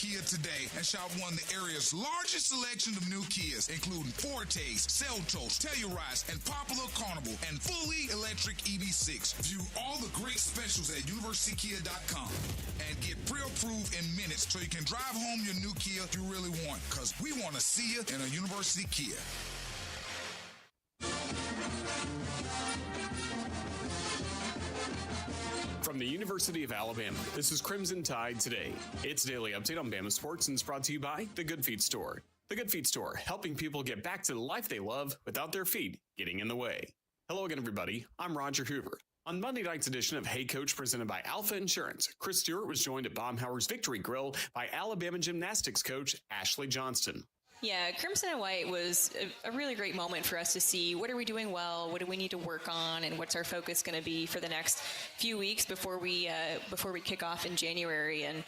Kia today and shop one of the area's largest selection of new Kias, including Fortes, Seltos, Tellurides, and Popular Carnival, and fully electric EV6. View all the great specials at universitykia.com and get pre-approved in minutes so you can drive home your new Kia you really want, because we want to see you in a University Kia. From the University of Alabama, this is Crimson Tide Today. It's a daily update on Bama sports and it's brought to you by The Good Feet Store. The Good Feet Store, helping people get back to the life they love without their feet getting in the way. Hello again, everybody. I'm Roger Hoover. On Monday night's edition of Hey Coach, presented by Alpha Insurance, Chris Stewart was joined at Baumhower's Victory Grill by Alabama gymnastics coach Ashley Johnston. Yeah, Crimson and White was a really great moment for us to see what are we doing well, what do we need to work on, and what's our focus going to be for the next few weeks before we kick off in January. And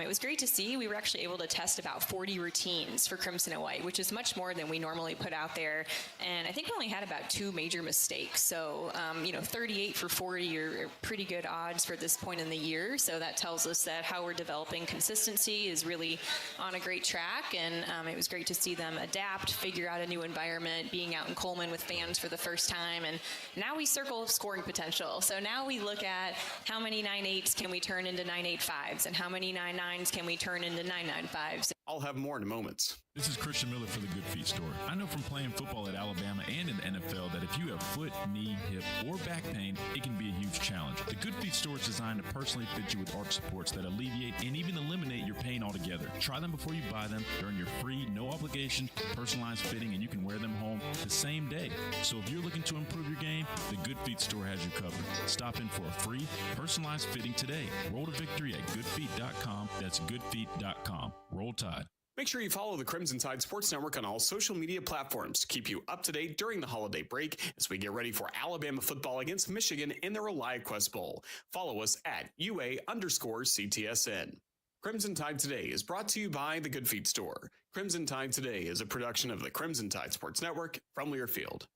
it was great to see. We were actually able to test about 40 routines for Crimson and White, which is much more than we normally put out there. And I think we only had about 2 major mistakes. So, 38 for 40 are pretty good odds for this point in the year. So that tells us that how we're developing consistency is really on a great track. And it was great to see them adapt, figure out a new environment, being out in Coleman with fans for the first time. And now we circle scoring potential. So now we look at how many 9-8s can we turn into 9-8-5s and how many 9-9s can we turn into 9-9-5s. I'll have more in moments. This is Christian Miller for The Good Feet Store. I know from playing football at Alabama and in the NFL that if you have foot, knee, hip, or back pain, it can be a huge challenge. The Good Feet Store is designed to personally fit you with arch supports that alleviate and even eliminate your pain altogether. Try them before you buy them. They're in your free, no obligation, personalized fitting, and you can wear them home the same day. So if you're looking to improve your game, The Good Feet Store has you covered. Stop in for a free, personalized fitting today. Roll to victory at goodfeet.com. That's goodfeet.com. Roll Tide. Make sure you follow the Crimson Tide Sports Network on all social media platforms to keep you up to date during the holiday break as we get ready for Alabama football against Michigan in the ReliaQuest Bowl. Follow us at UA_CTSN. Crimson Tide Today is brought to you by The Good Feet Store. Crimson Tide Today is a production of the Crimson Tide Sports Network from Learfield.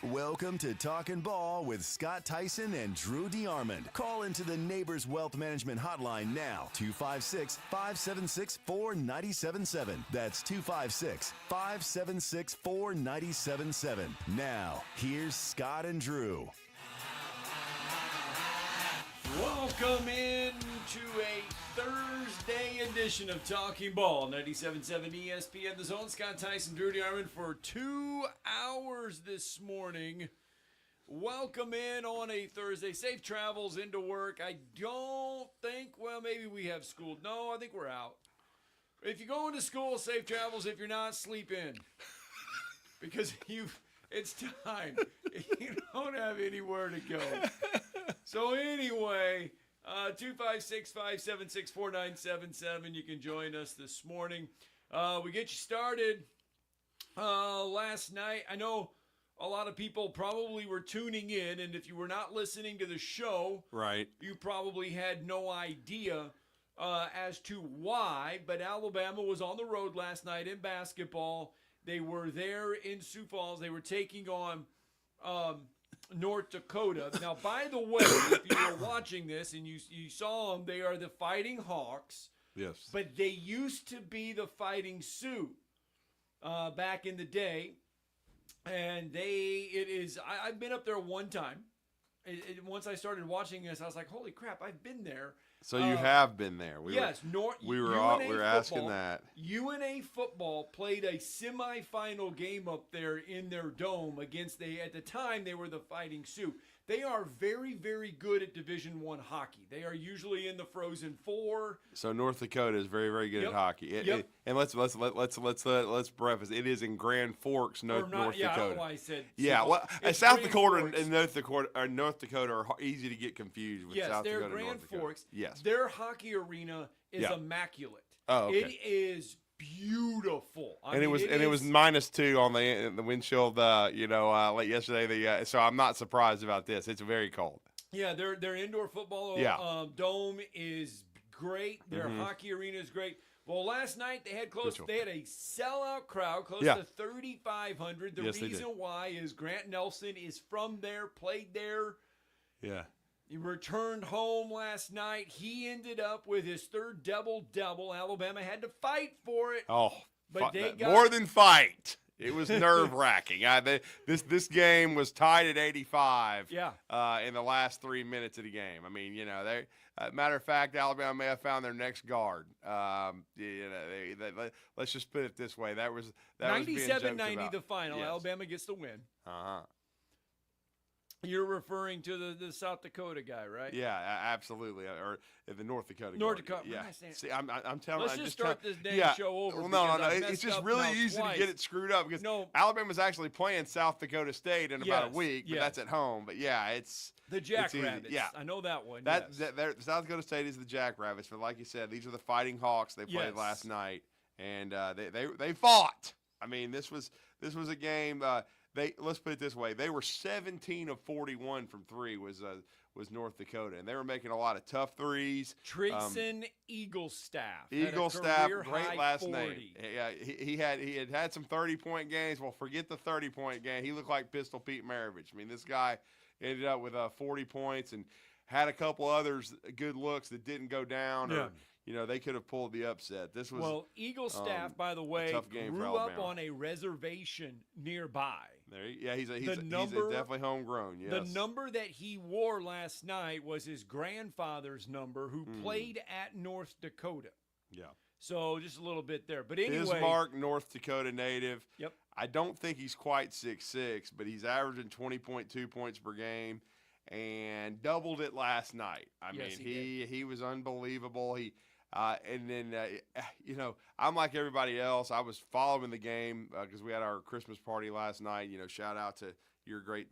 Welcome to Talkin' Ball with Scott Theisen and Drew DeArmond. Call into the Neighbors Wealth Management Hotline now, 256-576-4977. That's 256-576-4977. Now, here's Scott and Drew. Welcome in to a Thursday edition of Talking Ball, 97.7 ESPN The Zone. Scott Theisen, Drew DeArmond for 2 hours this morning. Welcome in on a Thursday. Safe travels into work. I don't think, well, maybe we have school. No, I think we're out. If you're going to school, safe travels. If you're not, sleep in. Because it's time. You don't have anywhere to go. So anyway, 256-576-4977. You can join us this morning. We get you started last night. I know a lot of people probably were tuning in, and if you were not listening to the show, right, you probably had no idea as to why. But Alabama was on the road last night in basketball. They were there in Sioux Falls. They were taking on North Dakota. Now, by the way, if you were watching this and you saw them, they are the Fighting Hawks. Yes. But they used to be the Fighting Sioux back in the day. And I've been up there one time. Once I started watching this, I was like, holy crap, I've been there. So you have been there. We were asking that. UNA football played a semifinal game up there in their dome against at the time they were the Fighting Sioux. They are very, very good at Division I hockey. They are usually in the Frozen Four. So North Dakota is very, very good at hockey. And let's preface. It is in Grand Forks, North Dakota. Yeah, I don't know why I said. Yeah, South Dakota and North Dakota are easy to get confused with. South Dakota and Grand Forks. Yes, their hockey arena is immaculate. Oh, okay. It is beautiful. It was -2 on the wind chill. Late yesterday. So I'm not surprised about this. It's very cold. Yeah, their indoor football dome is great. Their hockey arena is great. Well, last night they had a sellout crowd, close Yeah. to 3,500. The Yes, they reason did. why is Grant Nelson is from there, played there. Yeah. He returned home last night. He ended up with his third double-double. Alabama had to fight for it. Oh, But they got more than fight. It was nerve-wracking. This game was tied at 85. Yeah. In the last 3 minutes of the game. I mean, matter of fact, Alabama may have found their next guard. Let's just put it this way: that was 97-90 the final. Yes. Alabama gets the win. Uh-huh. You're referring to the South Dakota guy, right? Yeah, absolutely. Or the North Dakota. North guard. Dakota. Yeah. What am I saying? See, I'm telling. Let's I'm just start tell- this damn yeah. show over. Well, because no. I It's messed just up really now easy twice. to get it screwed up because No. Alabama's actually playing South Dakota State in about a Yes, week, but yes. that's at home. But yeah, it's The it's easy. Jackrabbits. Yeah. I know that one. That, yes. that South Dakota State is the Jackrabbits, but like you said, these are the Fighting Hawks. They played Yes. last night, and they fought. I mean, this was a game. Let's put it this way: they were 17 of 41 from three was North Dakota, and they were making a lot of tough threes. Trayson Eaglestaff. Eaglestaff, great great last name. Yeah, he had some 30-point games. Well, forget the 30-point game. He looked like Pistol Pete Maravich. I mean, this guy ended up with 40 points and had a couple others good looks that didn't go down. Yeah. Or, they could have pulled the upset. This was Eaglestaff, by the way, tough game for grew up Alabama. on a reservation nearby. he's number- definitely homegrown. Yes. The number that he wore last night was his grandfather's number, who played at North Dakota. Yeah. So just a little bit there. But anyway. Bismarck, North Dakota native. Yep. I don't think he's quite 6'6", but he's averaging 20.2 points per game and doubled it last night. I Yes, mean, he was unbelievable. And then, I'm like everybody else. I was following the game because we had our Christmas party last night. Shout out to your great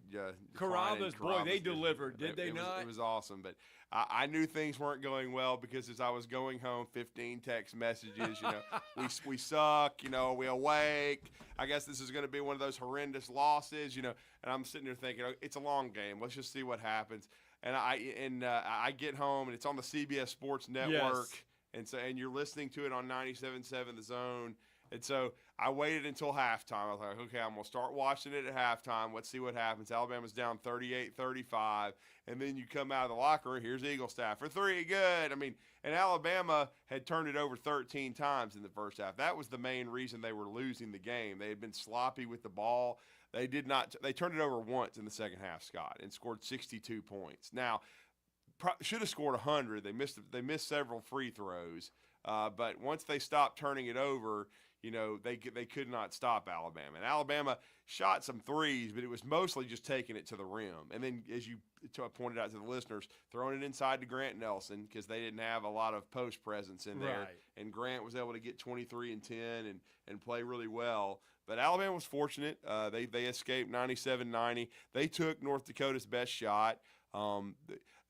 Carrabba's, boy, they delivered, did they not? It was awesome. But I knew things weren't going well because as I was going home, 15 text messages, we suck, we awake. I guess this is going to be one of those horrendous losses, and I'm sitting there thinking, it's a long game. Let's just see what happens. And I get home, and it's on the CBS Sports Network. Yes. And you're listening to it on 97.7 The Zone. And so I waited until halftime. I was like, okay, I'm going to start watching it at halftime. Let's see what happens. Alabama's down 38-35. And then you come out of the locker room, here's Eaglestaff for three, good. I mean, and Alabama had turned it over 13 times in the first half. That was the main reason they were losing the game. They had been sloppy with the ball. They turned it over once in the second half, Scott, and scored 62 points. Now, should have scored 100. They missed several free throws. But once they stopped turning it over, they could not stop Alabama. And Alabama shot some threes, but it was mostly just taking it to the rim. And then, as you pointed out to the listeners, throwing it inside to Grant Nelson because they didn't have a lot of post presence in there. Right. And Grant was able to get 23 and 10 and play really well. But Alabama was fortunate. They escaped 97-90. They took North Dakota's best shot.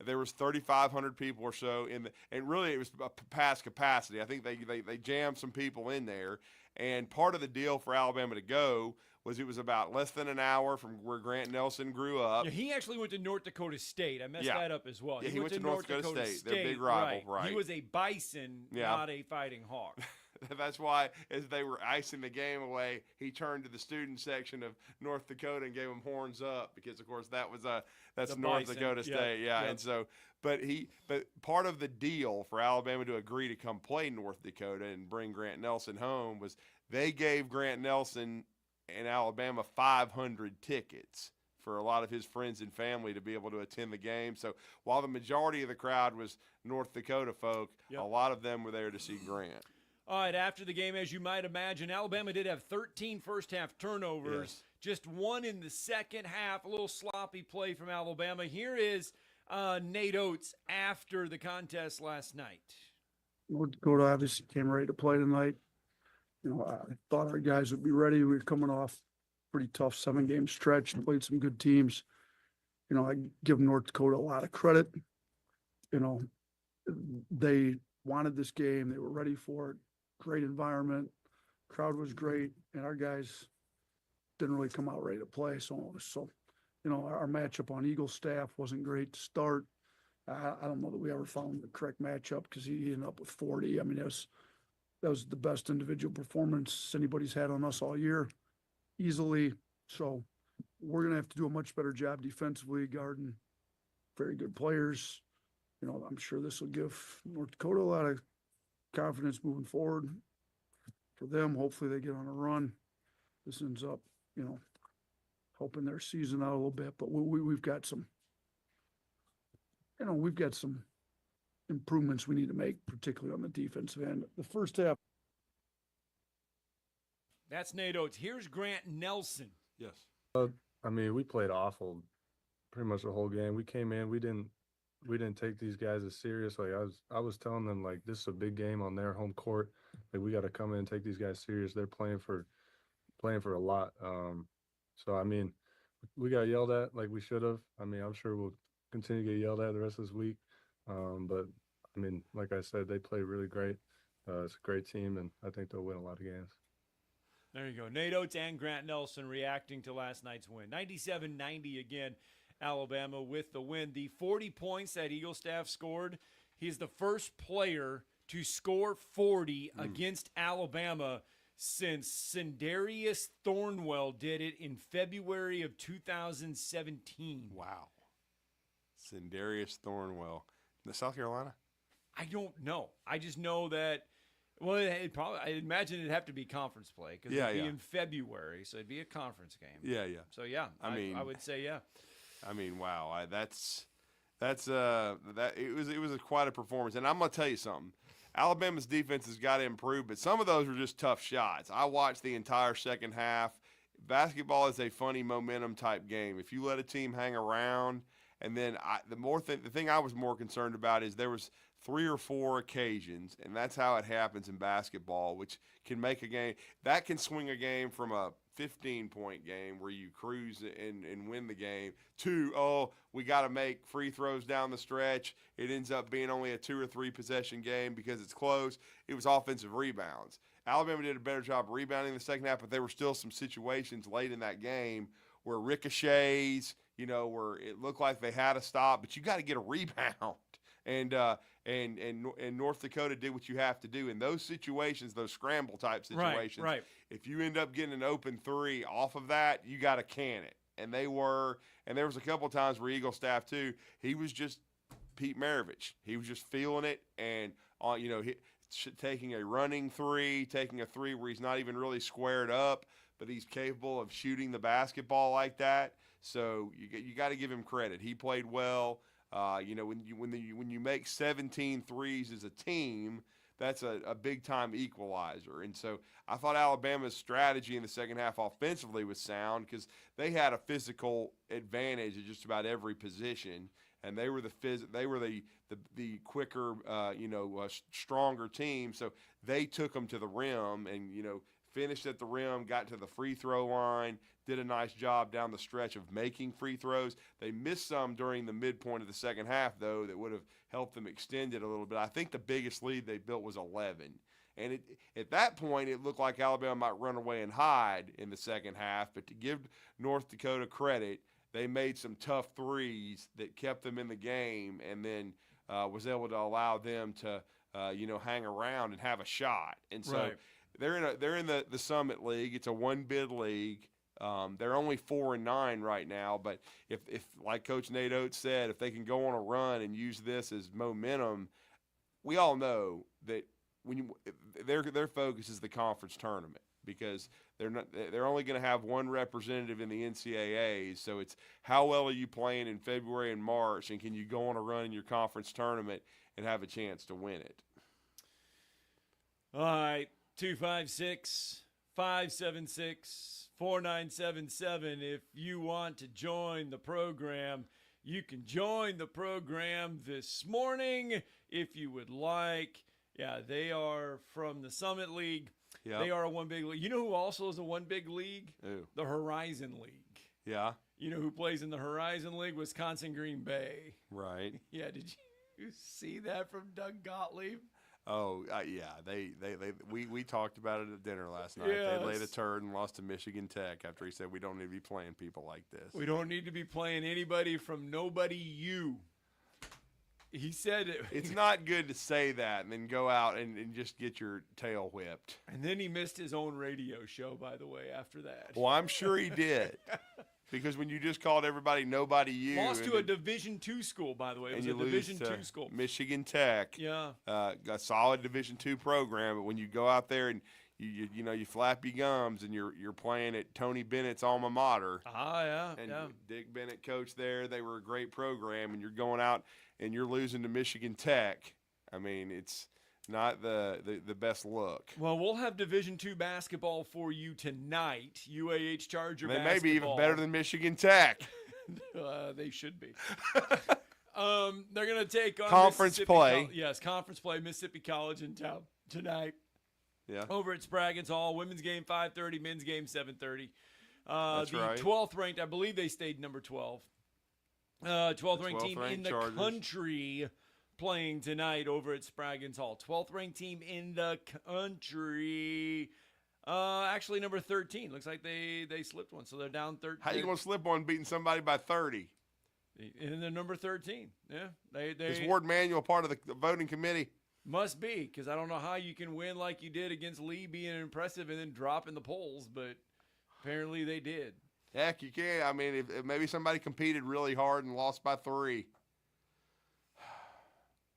There was 3,500 people or so and really it was past capacity. I think they jammed some people in there. And part of the deal for Alabama to go was it was about less than an hour from where Grant Nelson grew up. Yeah, he actually went to North Dakota State. I messed that up as well. Yeah, he went to North Dakota State. Their big rival, right. He was a Bison, not a Fighting Hawk. That's why, as they were icing the game away, he turned to the student section of North Dakota and gave them horns up because, of course, that's North Bison. Dakota State, yeah. Yep. And so, but part of the deal for Alabama to agree to come play North Dakota and bring Grant Nelson home was they gave Grant Nelson and Alabama 500 tickets for a lot of his friends and family to be able to attend the game. So while the majority of the crowd was North Dakota folk, a lot of them were there to see Grant. All right, after the game, as you might imagine, Alabama did have 13 first-half turnovers, just one in the second half, a little sloppy play from Alabama. Here is Nate Oates after the contest last night. North Dakota obviously came ready to play tonight. I thought our guys would be ready. We were coming off a pretty tough 7-game stretch and played some good teams. I give North Dakota a lot of credit. They wanted this game. They were ready for it. Great environment. Crowd was great. And our guys didn't really come out ready to play. So our matchup on Eaglestaff wasn't great to start. I don't know that we ever found the correct matchup because he ended up with 40. I mean, it that was the best individual performance anybody's had on us all year, easily. So we're going to have to do a much better job defensively, guarding very good players. You know, I'm sure this will give North Dakota a lot of confidence moving forward. For them, hopefully they get on a run. This ends up, you know, helping their season out a little bit. But we've got some, you know, we've got some improvements we need to make, particularly on the defensive end. The first half. That's Nate Oates. Here's Grant Nelson. Yes. I mean, we played awful pretty much the whole game. We came in, we didn't take these guys as serious. Like I was telling them, like, this is a big game on their home court. Like, we got to come in and take these guys serious. They're playing for a lot. So I mean, we got yelled at like we should have. I mean, I'm sure we'll continue to get yelled at the rest of this week. But I mean, like I said, they play really great. It's a great team, and I think they'll win a lot of games. There you go. Nate Oates and Grant Nelson reacting to last night's win. 97-90 again, Alabama with the win. The 40 points that Eagle staff scored, he's the first player to score 40 against Alabama since Sindarius Thornwell did it in February of 2017. Wow. Sindarius Thornwell. In South Carolina? I don't know. I just know that, well, I imagine it'd have to be conference play because it'd be in February, so it'd be a conference game. Yeah. So, yeah, I would say, yeah. I mean, wow. It was quite a performance. And I'm going to tell you something. Alabama's defense has got to improve, but some of those were just tough shots. I watched the entire second half. Basketball is a funny momentum type game. If you let a team hang around, and then the thing I was more concerned about is there was 3 or 4 occasions, and that's how it happens in basketball, which can make a game – that can swing a game from a 15-point game where you cruise and win the game to, we got to make free throws down the stretch. It ends up being only a 2 or 3 possession game because it's close. It was offensive rebounds. Alabama did a better job rebounding in the second half, but there were still some situations late in that game where ricochets, you know, where it looked like they had a stop, but you got to get a rebound. And North Dakota did what you have to do in those situations, those scramble type situations. Right. If you end up getting an open 3 off of that, you got to can it. And there was a couple of times where Eagle staff too, he was just Pete Maravich. He was just feeling it and taking a running 3, taking a 3 where he's not even really squared up, but he's capable of shooting the basketball like that. So you got to give him credit. He played well. When you make 17 threes as a team, that's a big-time equalizer. And so I thought Alabama's strategy in the second half offensively was sound because they had a physical advantage at just about every position, and they were the quicker, stronger team. So they took them to the rim and, finished at the rim, got to the free throw line, did a nice job down the stretch of making free throws. They missed some during the midpoint of the second half, though, that would have helped them extend it a little bit. I think the biggest lead they built was 11. And at that point, it looked like Alabama might run away and hide in the second half. But to give North Dakota credit, they made some tough threes that kept them in the game and then was able to allow them to, hang around and have a shot. And so they're in the Summit League. It's a one-bid league. They're only 4-9 right now, but if like Coach Nate Oates said, if they can go on a run and use this as momentum, we all know that their focus is the conference tournament because they're only going to have one representative in the NCAAs. So it's how well are you playing in February and March, and can you go on a run in your conference tournament and have a chance to win it? All right, 256-576-4977. If you want to join the program, you can join the program this morning if you would like. Yeah, they are from the Summit League. Yep. They are a one big league. You know who also is a one big league? Who? The Horizon League. Yeah. You know who plays in the Horizon League? Wisconsin Green Bay. Right. Yeah, did you see that from Doug Gottlieb? Oh, yeah. We talked about it at dinner last night. Yes. They laid a turd and lost to Michigan Tech after he said we don't need to be playing people like this. We don't need to be playing anybody from Nobody U. He said it. It's not good to say that and then go out and just get your tail whipped. And then he missed his own radio show, by the way, after that. Well, I'm sure he did. Because when you just called everybody nobody you. Lost to a Division II school, by the way. It was a Division II school. Michigan Tech. Yeah. A solid Division II program. But when you go out there and you flap your gums and you're playing at Tony Bennett's alma mater. Yeah. And Dick Bennett coached there. They were a great program. And you're going out and you're losing to Michigan Tech. I mean, it's not the best look. Well, we'll have Division II basketball for you tonight. UAH Charger basketball. They may be even better than Michigan Tech. They should be. They're going to take on conference play. Yes, conference play. Mississippi College in town tonight. Yeah. Over at Spraggins Hall. Women's game 5:30, men's game 7:30. That's right. 12th ranked, I believe they stayed number 12. 12th ranked team in the Chargers. country playing tonight over at Spraggins Hall. 12th ranked team in the country. Actually, number 13. Looks like they slipped one, so they're down 13. How you going to slip one beating somebody by 30? And they're number 13. Yeah. Is Ward Manuel part of the voting committee? Must be, because I don't know how you can win like you did against Lee being impressive and then drop in the polls, but apparently they did. Heck, you can't. I mean, if maybe somebody competed really hard and lost by 3.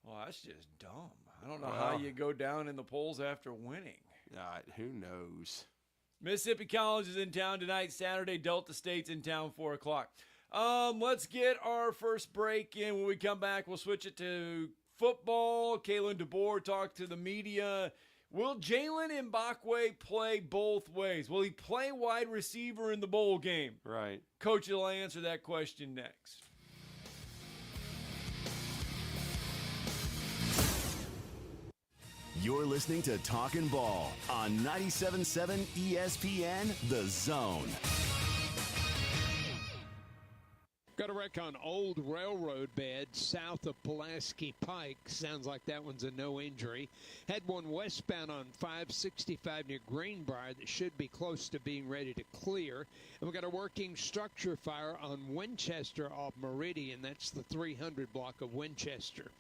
Well, that's just dumb. I don't know how you go down in the polls after winning. Who knows? Mississippi College is in town tonight. Saturday, Delta State's in town 4 o'clock. Let's get our first break in. When we come back, we'll switch it to football. Kalen DeBoer talked to the media. Will Jalen Mbakwe play both ways? Will he play wide receiver in the bowl game? Right. Coach will answer that question next. You're listening to Talkin' Ball on 97.7 ESPN, The Zone. Got a wreck on Old Railroad Bed south of Pulaski Pike. Sounds like that one's a no injury. Had one westbound on 565 near Greenbrier that should be close to being ready to clear. And we got a working structure fire on Winchester off Meridian. That's the 300 block of Winchester.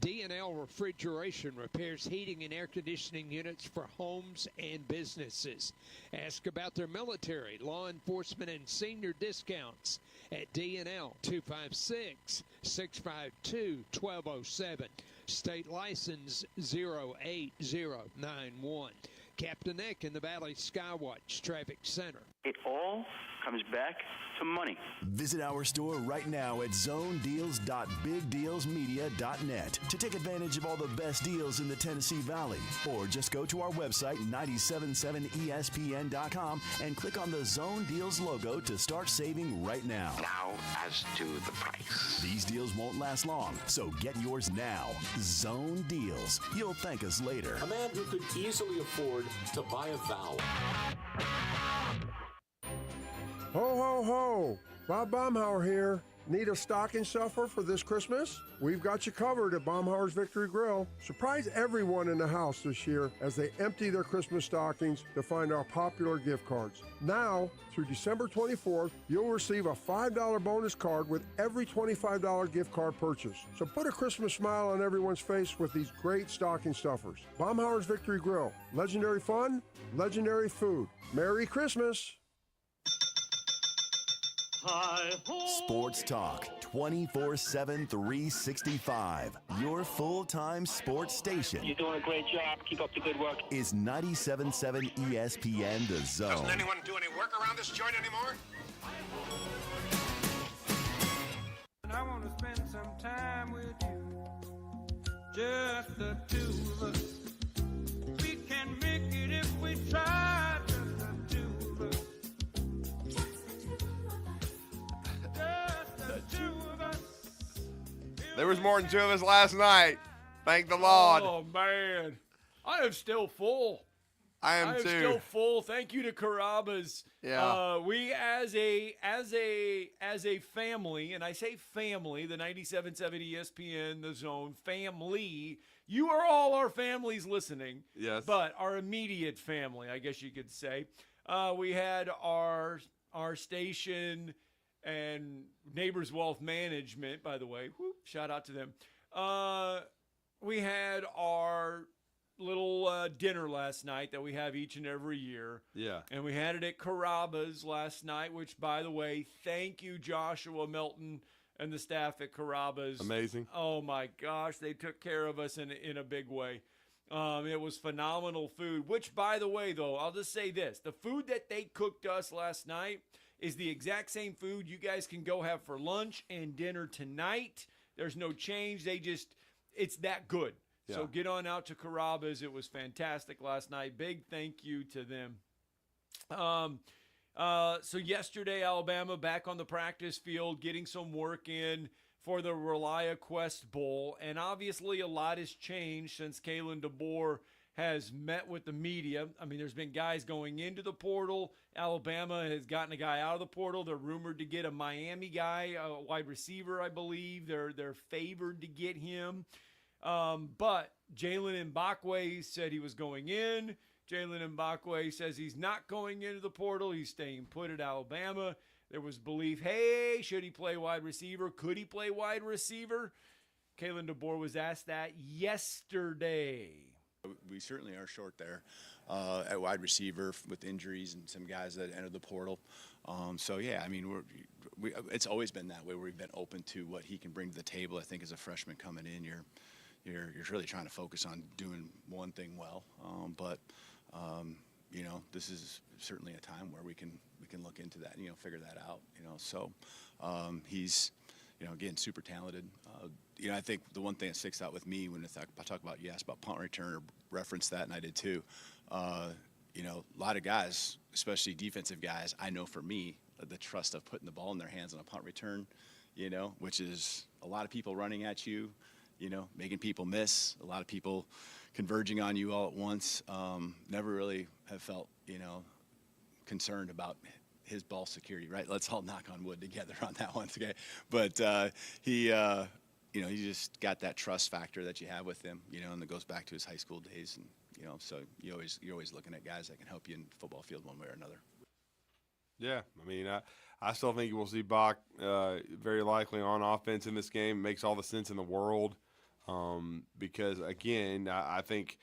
D&L Refrigeration repairs heating and air conditioning units for homes and businesses. Ask about their military, law enforcement, and senior discounts at D&L 256-652-1207. State license 08091. Captain Nick in the Valley Skywatch Traffic Center. It all comes back to money. Visit our store right now at zonedeals.bigdealsmedia.net to take advantage of all the best deals in the Tennessee Valley. Or just go to our website, 977espn.com, and click on the Zone Deals logo to start saving right now. Now, as to the price. These deals won't last long, so get yours now. Zone Deals. You'll thank us later. A man who could easily afford to buy a vowel. Ho, ho, ho! Bob Baumhauer here. Need a stocking stuffer for this Christmas? We've got you covered at Baumhauer's Victory Grill. Surprise everyone in the house this year as they empty their Christmas stockings to find our popular gift cards. Now, through December 24th, you'll receive a $5 bonus card with every $25 gift card purchase. So put a Christmas smile on everyone's face with these great stocking stuffers. Baumhauer's Victory Grill. Legendary fun, legendary food. Merry Christmas! Sports Talk, 24/7, 365. Your full-time sports station. You're doing a great job. Keep up the good work. Is 97.7 ESPN The Zone. Doesn't anyone do any work around this joint anymore? I want to spend some time with you. Just the two of us. We can make it if we try. Just the two of us. There was more than 2 of us last night. Thank the Lord. Oh, man. I am still full. I am too. Still full. Thank you to Carrabba's. Yeah. We as a family, and I say family, the 97.7 ESPN, The Zone family. You are all our families listening. Yes. But our immediate family, I guess you could say. We had our station and Neighbors Wealth Management, by the way. Whoop, shout out to them. We had our little dinner last night that we have each and every year. Yeah. And we had it at Carrabba's last night, which, by the way, thank you, Joshua Melton and the staff at Carrabba's. Amazing. Oh, my gosh. They took care of us in a big way. It was phenomenal food, which, by the way, though, I'll just say this. The food that they cooked us last night is the exact same food you guys can go have for lunch and dinner tonight. There's no change. It's that good. Yeah. So get on out to Carrabba's. It was fantastic last night. Big thank you to them. So yesterday, Alabama back on the practice field, getting some work in for the Relia Quest Bowl. And obviously a lot has changed since Kalen DeBoer has met with the media. I mean, there's been guys going into the portal. Alabama has gotten a guy out of the portal. They're rumored to get a Miami guy, a wide receiver, I believe. They're favored to get him. But Jalen Mbakwe said he was going in. Jalen Mbakwe says he's not going into the portal. He's staying put at Alabama. There was belief, hey, should he play wide receiver? Could he play wide receiver? Kalen DeBoer was asked that yesterday. We certainly are short there at wide receiver with injuries and some guys that entered the portal. So, yeah, I mean, it's always been that way where we've been open to what he can bring to the table. I think as a freshman coming in, you're really trying to focus on doing one thing well. You know, this is certainly a time where we can look into that and, figure that out, So he's, again, super talented. I think the one thing that sticks out with me when I talk about, you asked about punt return or reference that, and I did too. A lot of guys, especially defensive guys, I know for me, the trust of putting the ball in their hands on a punt return, which is a lot of people running at you, making people miss, a lot of people converging on you all at once. Never really have felt, concerned about his ball security, right? Let's all knock on wood together on that one, okay? But he just got that trust factor that you have with him, and it goes back to his high school days, and so you're always looking at guys that can help you in the football field one way or another. Yeah, I mean, I still think we'll see Bach very likely on offense in this game. It makes all the sense in the world because, again, I think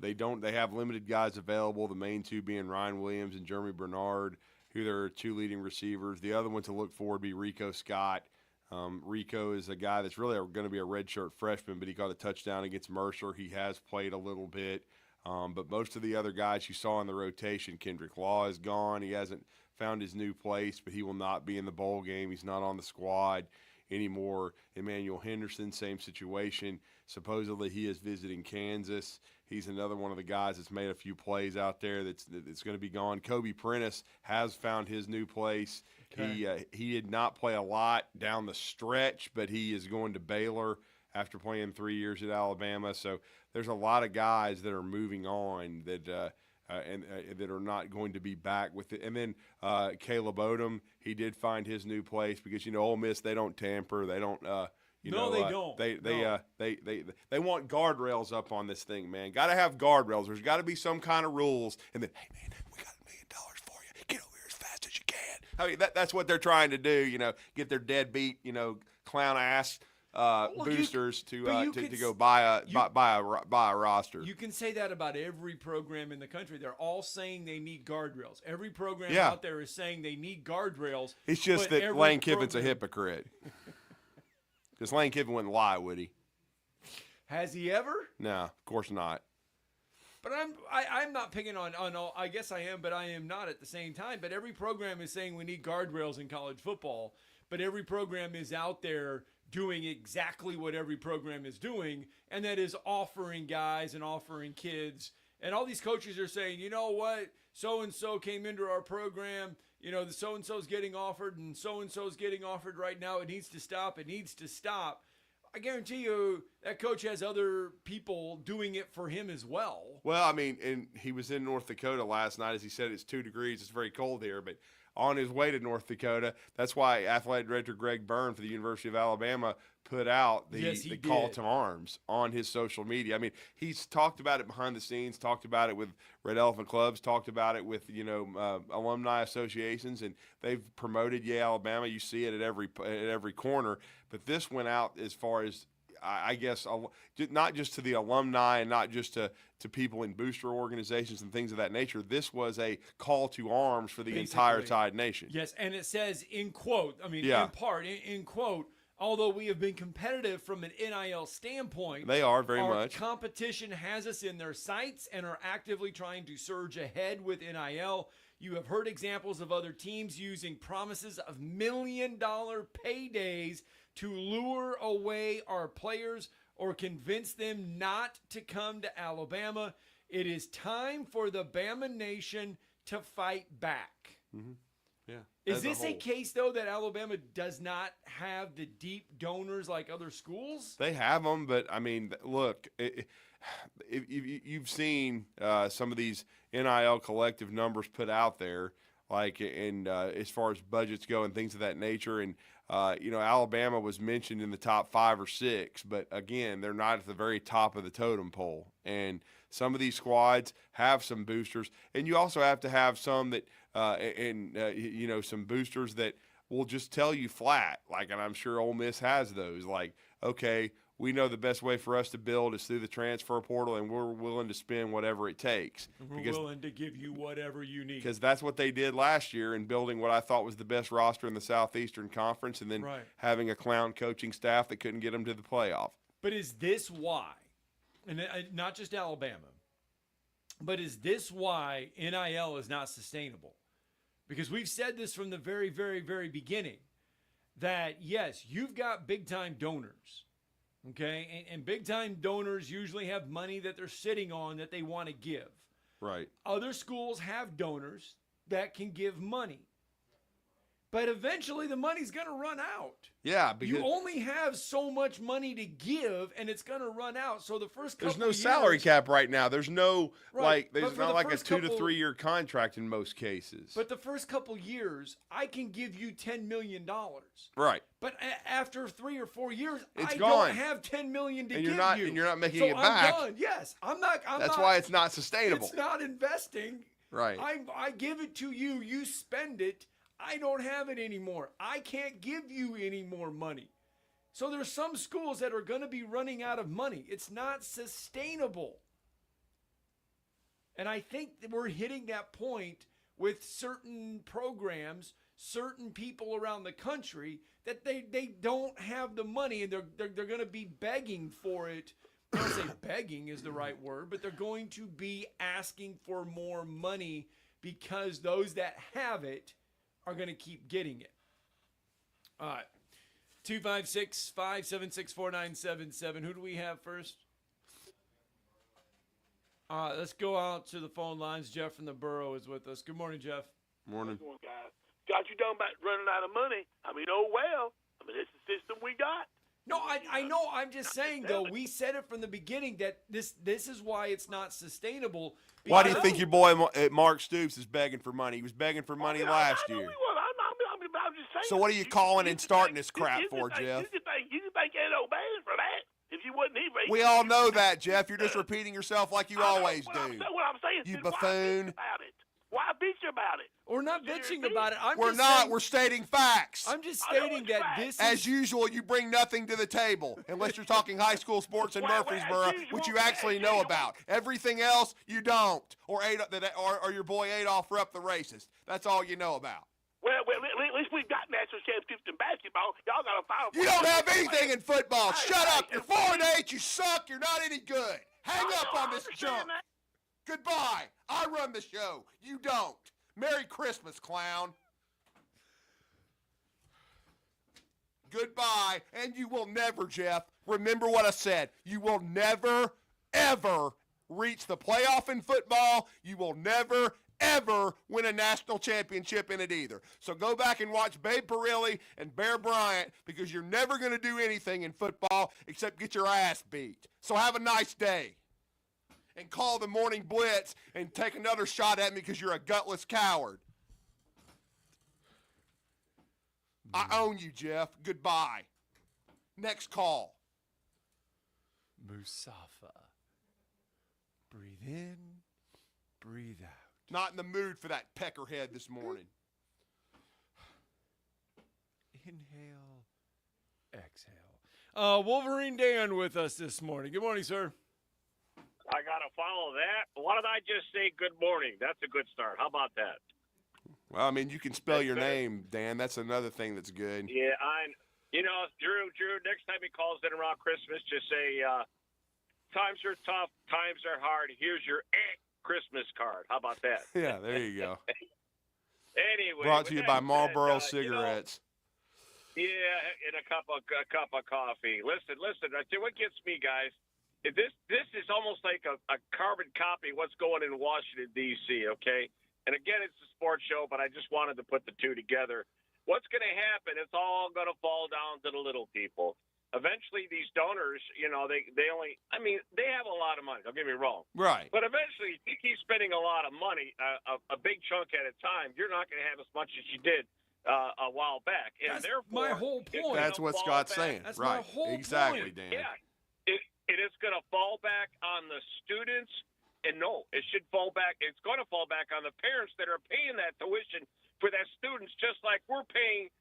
they have limited guys available, the main two being Ryan Williams and Jeremy Bernard, who are two leading receivers. The other one to look for would be Rico Scott. Rico is a guy that's really going to be a redshirt freshman, but he got a touchdown against Mercer. He has played a little bit. But most of the other guys you saw in the rotation, Kendrick Law is gone. He hasn't found his new place, but he will not be in the bowl game. He's not on the squad anymore. Emmanuel Henderson, same situation. Supposedly he is visiting Kansas. He's another one of the guys that's made a few plays out there that's going to be gone. Kobe Prentice has found his new place. Okay. He did not play a lot down the stretch, but he is going to Baylor after playing 3 years at Alabama. So there's a lot of guys that are moving on that that are not going to be back with it. And then Caleb Odom, he did find his new place because Ole Miss, they don't tamper, they don't. They don't. They want guardrails up on this thing, man. Got to have guardrails. There's got to be some kind of rules. And then, hey man, we got $1 million for you. Get over here as fast as you can. I mean, that's what they're trying to do. Get their deadbeat, clown ass boosters to go buy a roster. You can say that about every program in the country. They're all saying they need guardrails. Every program out there is saying they need guardrails. It's just that Lane Kiffin's a hypocrite. Because Lane Kiffin wouldn't lie, would he? Has he ever? No, of course not. But I'm not picking on all. I guess I am, but I am not at the same time. But every program is saying we need guardrails in college football. But every program is out there doing exactly what every program is doing, and that is offering guys and offering kids. And all these coaches are saying, you know what, so-and-so came into our program, the so-and-so's getting offered, and so-and-so's getting offered right now. It needs to stop. It needs to stop. I guarantee you that coach has other people doing it for him as well. Well, I mean, and he was in North Dakota last night. As he said, it's 2 degrees. It's very cold here, but on his way to North Dakota, that's why athletic director Greg Byrne for the University of Alabama put out the call to arms on his social media. I mean, he's talked about it behind the scenes, talked about it with Red Elephant Clubs, talked about it with, alumni associations, and they've promoted Alabama. You see it at every corner. But this went out as far as I guess not just to the alumni and not just to people in booster organizations and things of that nature. This was a call to arms for the entire Tide Nation. Yes, and it says in quote, in part, in quote, although we have been competitive from an NIL standpoint, they are very our much. Competition has us in their sights and are actively trying to surge ahead with NIL. You have heard examples of other teams using promises of $1 million paydays to lure away our players or convince them not to come to Alabama. It is time for the Bama Nation to fight back. Mm-hmm. Yeah. Is this a case, though, that Alabama does not have the deep donors like other schools? They have them, but, I mean, look, if you've seen some of these NIL collective numbers put out there, like, and as far as budgets go and things of that nature, and, Alabama was mentioned in the top 5 or 6, but, again, they're not at the very top of the totem pole. And some of these squads have some boosters, and you also have to have some that some boosters that will just tell you flat, like, and I'm sure Ole Miss has those, like, okay, we know the best way for us to build is through the transfer portal, and we're willing to spend whatever it takes. We're willing to give you whatever you need. Because that's what they did last year in building what I thought was the best roster in the Southeastern Conference, and then having a clown coaching staff that couldn't get them to the playoff. But is this why, and not just Alabama, but is this why NIL is not sustainable? Because we've said this from the very, very, very beginning, that, yes, you've got big-time donors, okay? And big-time donors usually have money that they're sitting on that they want to give. Right. Other schools have donors that can give money. But eventually the money's going to run out. Yeah. Because you only have so much money to give, and it's going to run out. So the first couple There's no salary cap right now. There's no, there's not like a 2 to 3 year contract in most cases. But the first couple years, I can give you $10 million. Right. But after 3 or 4 years, it's I gone. don't have $10 million to and give you're not, you. And you're not making so it back. I'm done. Yes. That's why it's not sustainable. It's not investing. Right. I give it to you. You spend it. I don't have it anymore. I can't give you any more money. So there's some schools that are going to be running out of money. It's not sustainable. And I think that we're hitting that point with certain programs, certain people around the country, that they don't have the money, and they're going to be begging for it. I don't say begging is the right word, but they're going to be asking for more money because those that have it are going to keep getting it. All right. 256-576-4977. Who do we have first? All right, let's go out to the phone lines. Jeff from the Borough is with us. Good morning, Jeff. Morning. Guys, got you talking about running out of money. It's the system we got. No, I know. I'm just saying, though, we said it from the beginning that this is why it's not sustainable. Why do you think your boy Mark Stoops is begging for money? He was begging for money last year. I'm just saying. So what are you calling and starting this crap for, Jeff? You can think ain't no bad for that. If you wasn't here, we all know that, Jeff. You're just repeating yourself like you always do. What I'm saying you is, buffoon. Why bitch about it? We're not bitching about it. We're not. We're stating facts. I'm just stating that this As usual, you bring nothing to the table unless you're talking high school sports in Murfreesboro, which you actually know about. Everything else, you don't. Or your boy Adolph Rupp, the racist. That's all you know about. Well, at least we've got national championships in basketball. Y'all got to Final Four. You don't have anything in football. Shut up. You're 4-8. You suck. You're not any good. Hang up on this junk. Goodbye. I run the show. You don't. Merry Christmas, clown. Goodbye. And you will never, Jeff, remember what I said. You will never, ever reach the playoff in football. You will never, ever win a national championship in it either. So go back and watch Babe Parilli and Bear Bryant, because you're never going to do anything in football except get your ass beat. So have a nice day. And call the morning blitz and take another shot at me because you're a gutless coward. I own you, Jeff. Goodbye. Next call. Musafa. Breathe in, breathe out. Not in the mood for that peckerhead this morning. Inhale, exhale. Wolverine Dan with us this morning. Good morning, sir. I got to follow that. Why don't I just say good morning? That's a good start. How about that? Well, I mean, you can spell your name, Dan. That's another thing that's good. Yeah, Drew, next time he calls in around Christmas, just say, times are tough, times are hard. Here's your Christmas card. How about that? Yeah, there you go. Anyway. Brought to you by Marlboro Cigarettes. And a cup of coffee. Listen. I tell you what gets me, guys. This is almost like a carbon copy of what's going in Washington, D.C., okay? And again, it's a sports show, but I just wanted to put the two together. What's going to happen? It's all going to fall down to the little people. Eventually, these donors, they have a lot of money. Don't get me wrong. Right. But eventually, if you keep spending a lot of money, a big chunk at a time, you're not going to have as much as you did a while back. And That's therefore, my whole point. That's what Scott's saying. That's right. my whole exactly, point. Dan. Yeah. It is going to fall back on the students, and no, it should fall back. It's going to fall back on the parents that are paying that tuition for that students, just like we're paying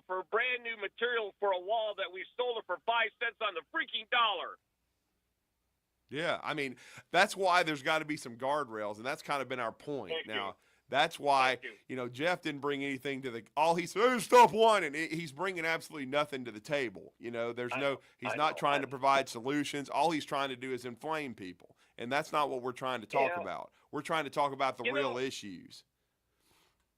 for brand new material for a wall that we sold it for 5 cents on the freaking dollar. Yeah, I mean, that's why there's got to be some guardrails, and that's kind of been our point. Thank you. That's why, Jeff didn't bring anything to all he said, stop one, and he's bringing absolutely nothing to the table. He's not trying to provide solutions. All he's trying to do is inflame people, and that's not what we're trying to talk about. We're trying to talk about the real issues.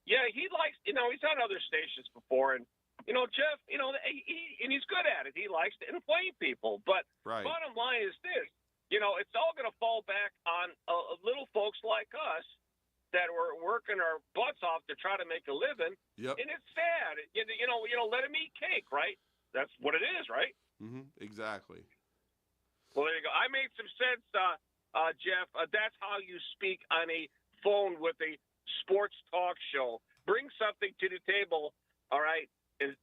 Yeah, he likes, he's on other stations before, and, Jeff, and he's good at it. He likes to inflame people, but bottom line is this, it's all going to fall back on little folks like us that were working our butts off to try to make a living. Yep. And it's sad. Let them eat cake, right? That's what it is, right? Mm-hmm. Exactly. Well, there you go. I made some sense, Jeff. That's how you speak on a phone with a sports talk show. Bring something to the table, all right? And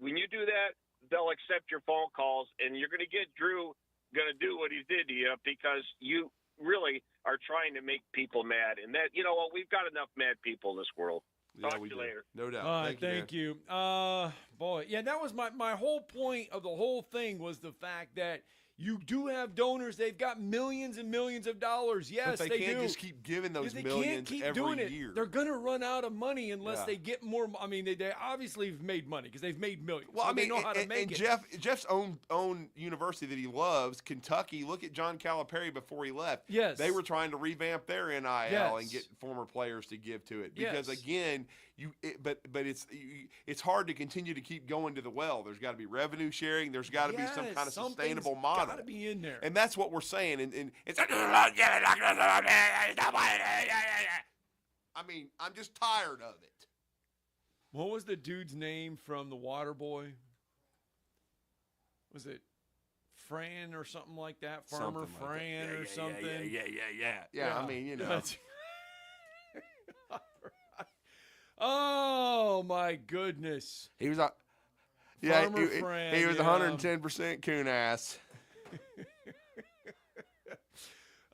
when you do that, they'll accept your phone calls, and you're going to get Drew going to do what he did to you because you really are trying to make people mad. And that, we've got enough mad people in this world. Talk to you later. No doubt. All right, thank you. Boy, yeah, that was my whole point of the whole thing was the fact that you do have donors. They've got millions and millions of dollars. Yes, but they can't just keep giving those millions every year. They're going to run out of money unless they get more. I mean, they obviously have made money because they've made millions. Well, so they know how to make it. Jeff's own university that he loves, Kentucky. Look at John Calipari before he left. Yes, they were trying to revamp their NIL and get former players to give to it because again, it's hard to continue to keep going to the well. There's got to be revenue sharing. There's got to be some kind of sustainable model. Got to be in there. And that's what we're saying. And it's I mean, I'm just tired of it. What was the dude's name from The Water Boy? Was it Fran or something like that? Farmer Fran or something? Yeah, I mean, Oh, my goodness. He was he was 110% coon ass.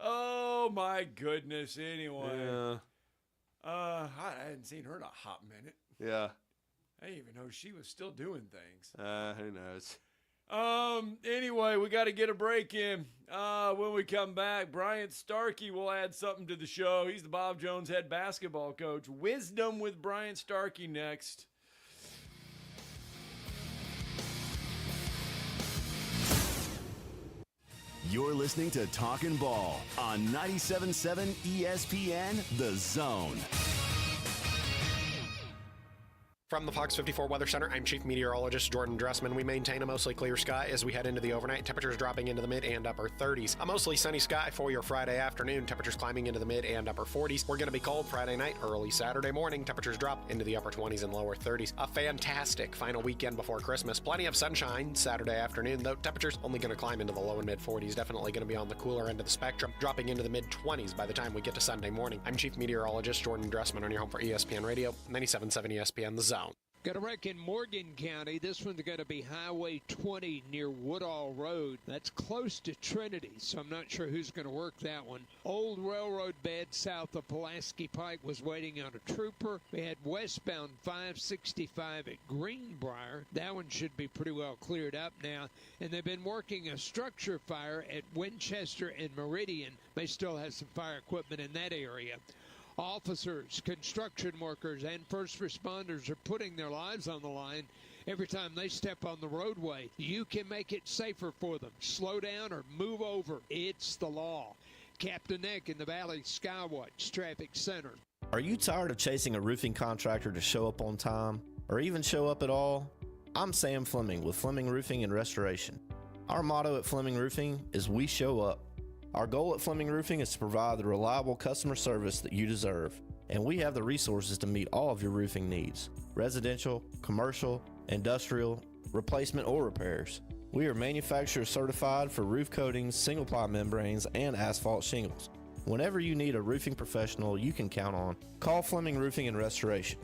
Oh my goodness. Anyway. Yeah. I hadn't seen her in a hot minute. Yeah. I didn't even know she was still doing things. Who knows? Anyway, we got to get a break in. When we come back, Bryant Starkey will add something to the show. He's the Bob Jones head basketball coach. Wisdom with Bryant Starkey next. You're listening to Talkin' Ball on 97.7 ESPN The Zone. From the Fox 54 Weather Center, I'm Chief Meteorologist Jordan Dressman. We maintain a mostly clear sky as we head into the overnight. Temperatures dropping into the mid and upper 30s. A mostly sunny sky for your Friday afternoon. Temperatures climbing into the mid and upper 40s. We're going to be cold Friday night, early Saturday morning. Temperatures drop into the upper 20s and lower 30s. A fantastic final weekend before Christmas. Plenty of sunshine Saturday afternoon, though temperatures only going to climb into the low and mid 40s. Definitely going to be on the cooler end of the spectrum, dropping into the mid 20s by the time we get to Sunday morning. I'm Chief Meteorologist Jordan Dressman on your home for ESPN Radio, 97.7 ESPN The Zone. Got a wreck in Morgan County. This one's going to be Highway 20 near Woodall Road. That's close to Trinity, so I'm not sure who's going to work that one. Old railroad bed south of Pulaski Pike was waiting on a trooper. We had westbound 565 at Greenbrier. That one should be pretty well cleared up now. And they've been working a structure fire at Winchester and Meridian. They still have some fire equipment in that area. Officers, construction workers, and first responders are putting their lives on the line every time they step on the roadway. You can make it safer for them. Slow down or move over. It's the law. Captain Nick in the Valley Skywatch Traffic Center. Are you tired of chasing a roofing contractor to show up on time or even show up at all? I'm Sam Fleming with Fleming Roofing and Restoration. Our motto at Fleming Roofing is we show up. Our goal at Fleming Roofing is to provide the reliable customer service that you deserve, and we have the resources to meet all of your roofing needs: residential, commercial, industrial, replacement, or repairs. We are manufacturer certified for roof coatings, single-ply membranes, and asphalt shingles. Whenever you need a roofing professional you can count on, call Fleming Roofing and Restoration.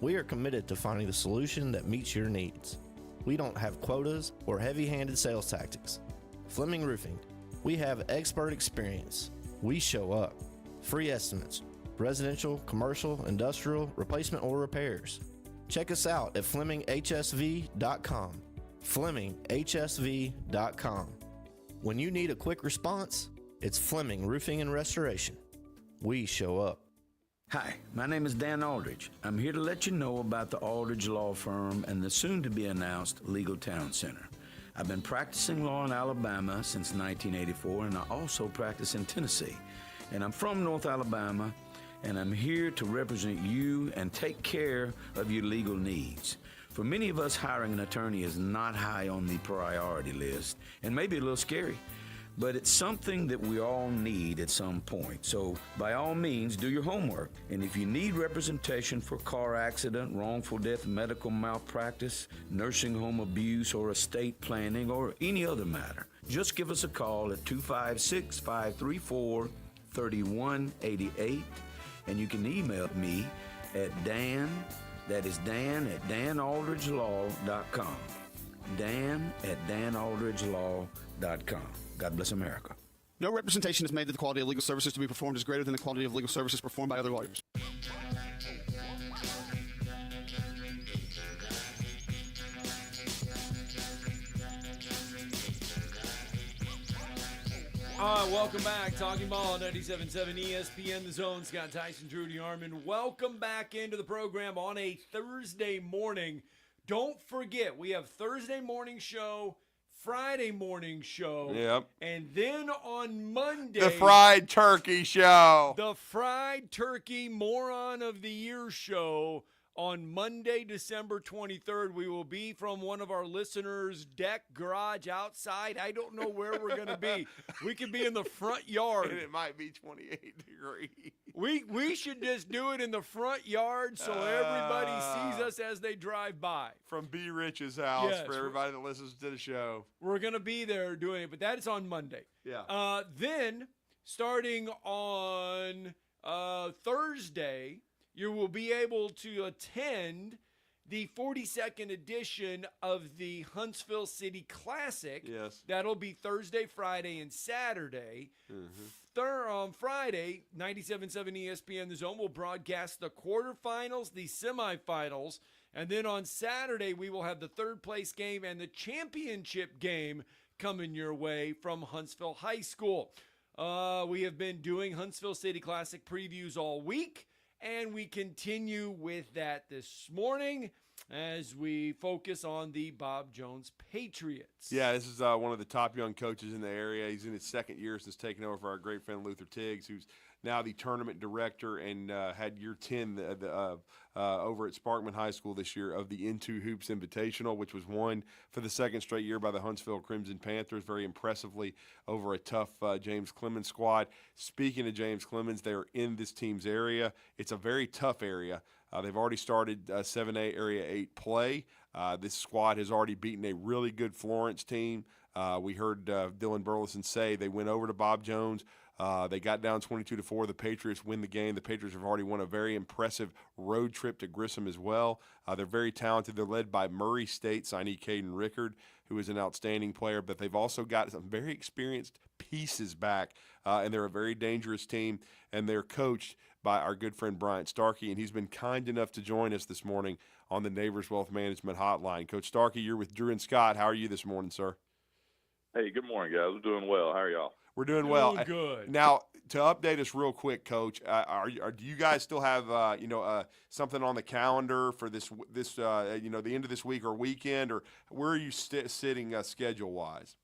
We are committed to finding the solution that meets your needs. We don't have quotas or heavy-handed sales tactics. Fleming Roofing. We have expert experience. We show up. Free estimates. Residential, commercial, industrial, replacement, or repairs. Check us out at FlemingHSV.com. FlemingHSV.com. When you need a quick response, it's Fleming Roofing and Restoration. We show up. Hi, my name is Dan Aldridge. I'm here to let you know about the Aldridge Law Firm and the soon-to-be-announced Legal Town Center. I've been practicing law in Alabama since 1984, and I also practice in Tennessee. And I'm from North Alabama, and I'm here to represent you and take care of your legal needs. For many of us, hiring an attorney is not high on the priority list, and maybe a little scary. But it's something that we all need at some point. So by all means, do your homework. And if you need representation for car accident, wrongful death, medical malpractice, nursing home abuse, or estate planning, or any other matter, just give us a call at 256-534-3188. And you can email me at Dan, that is Dan at danaldridgelaw.com. Dan at danaldridgelaw.com. God bless America. No representation is made that the quality of legal services to be performed is greater than the quality of legal services performed by other lawyers. All right, welcome back. Talking Ball, 97.7 ESPN, The Zone. Scott Tyson, Drew DeArmond. Welcome back into the program on a Thursday morning. Don't forget, we have Thursday morning show, Friday morning show. Yep. And then on Monday, the fried turkey show. The fried turkey moron of the year show. On Monday, December 23rd, we will be from one of our listeners' deck, garage, outside. I don't know where we're going to be. We could be in the front yard. And it might be 28 degrees. We should just do it in the front yard so everybody sees us as they drive by. From B. Rich's house, Yes, for everybody that listens to the show. We're going to be there doing it, but that is on Monday. Yeah. Then, starting on Thursday, you will be able to attend the 42nd edition of the Huntsville City Classic. Yes. That'll be Thursday, Friday, and Saturday. On Friday, 97.7 ESPN The Zone will broadcast the quarterfinals, the semifinals, and then on Saturday we will have the third place game and the championship game coming your way from Huntsville High School. We have been doing Huntsville City Classic previews all week, and we continue with that this morning as we focus on the Bob Jones Patriots. Yeah, this is one of the top young coaches in the area. He's in his second year since taking over for our great friend Luther Tiggs, who's now the tournament director and had year 10 over at Sparkman High School this year of the Into Hoops Invitational, which was won for the second straight year by the Huntsville Crimson Panthers, very impressively over a tough James Clemens squad. Speaking of James Clemens, they're in this team's area. It's a very tough area. They've already started 7A Area 8 play. This squad has already beaten a really good Florence team. We heard Dylan Burleson say they went over to Bob Jones They got down 22-4. The Patriots win the game. The Patriots have already won a very impressive road trip to Grissom as well. They're very talented. They're led by Murray State signee Caden Rickard, who is an outstanding player, but they've also got some very experienced pieces back, and they're a very dangerous team, and they're coached by our good friend Bryant Starkey, and he's been kind enough to join us this morning on the Neighbors Wealth Management Hotline. Coach Starkey, you're with Drew and Scott. How are you this morning, sir? Hey, good morning, guys. We're doing well. How are y'all? We're doing well. Good. Now, to update us real quick, Coach, do you guys still have something on the calendar for this the end of this week or weekend, or where are you sitting schedule wise?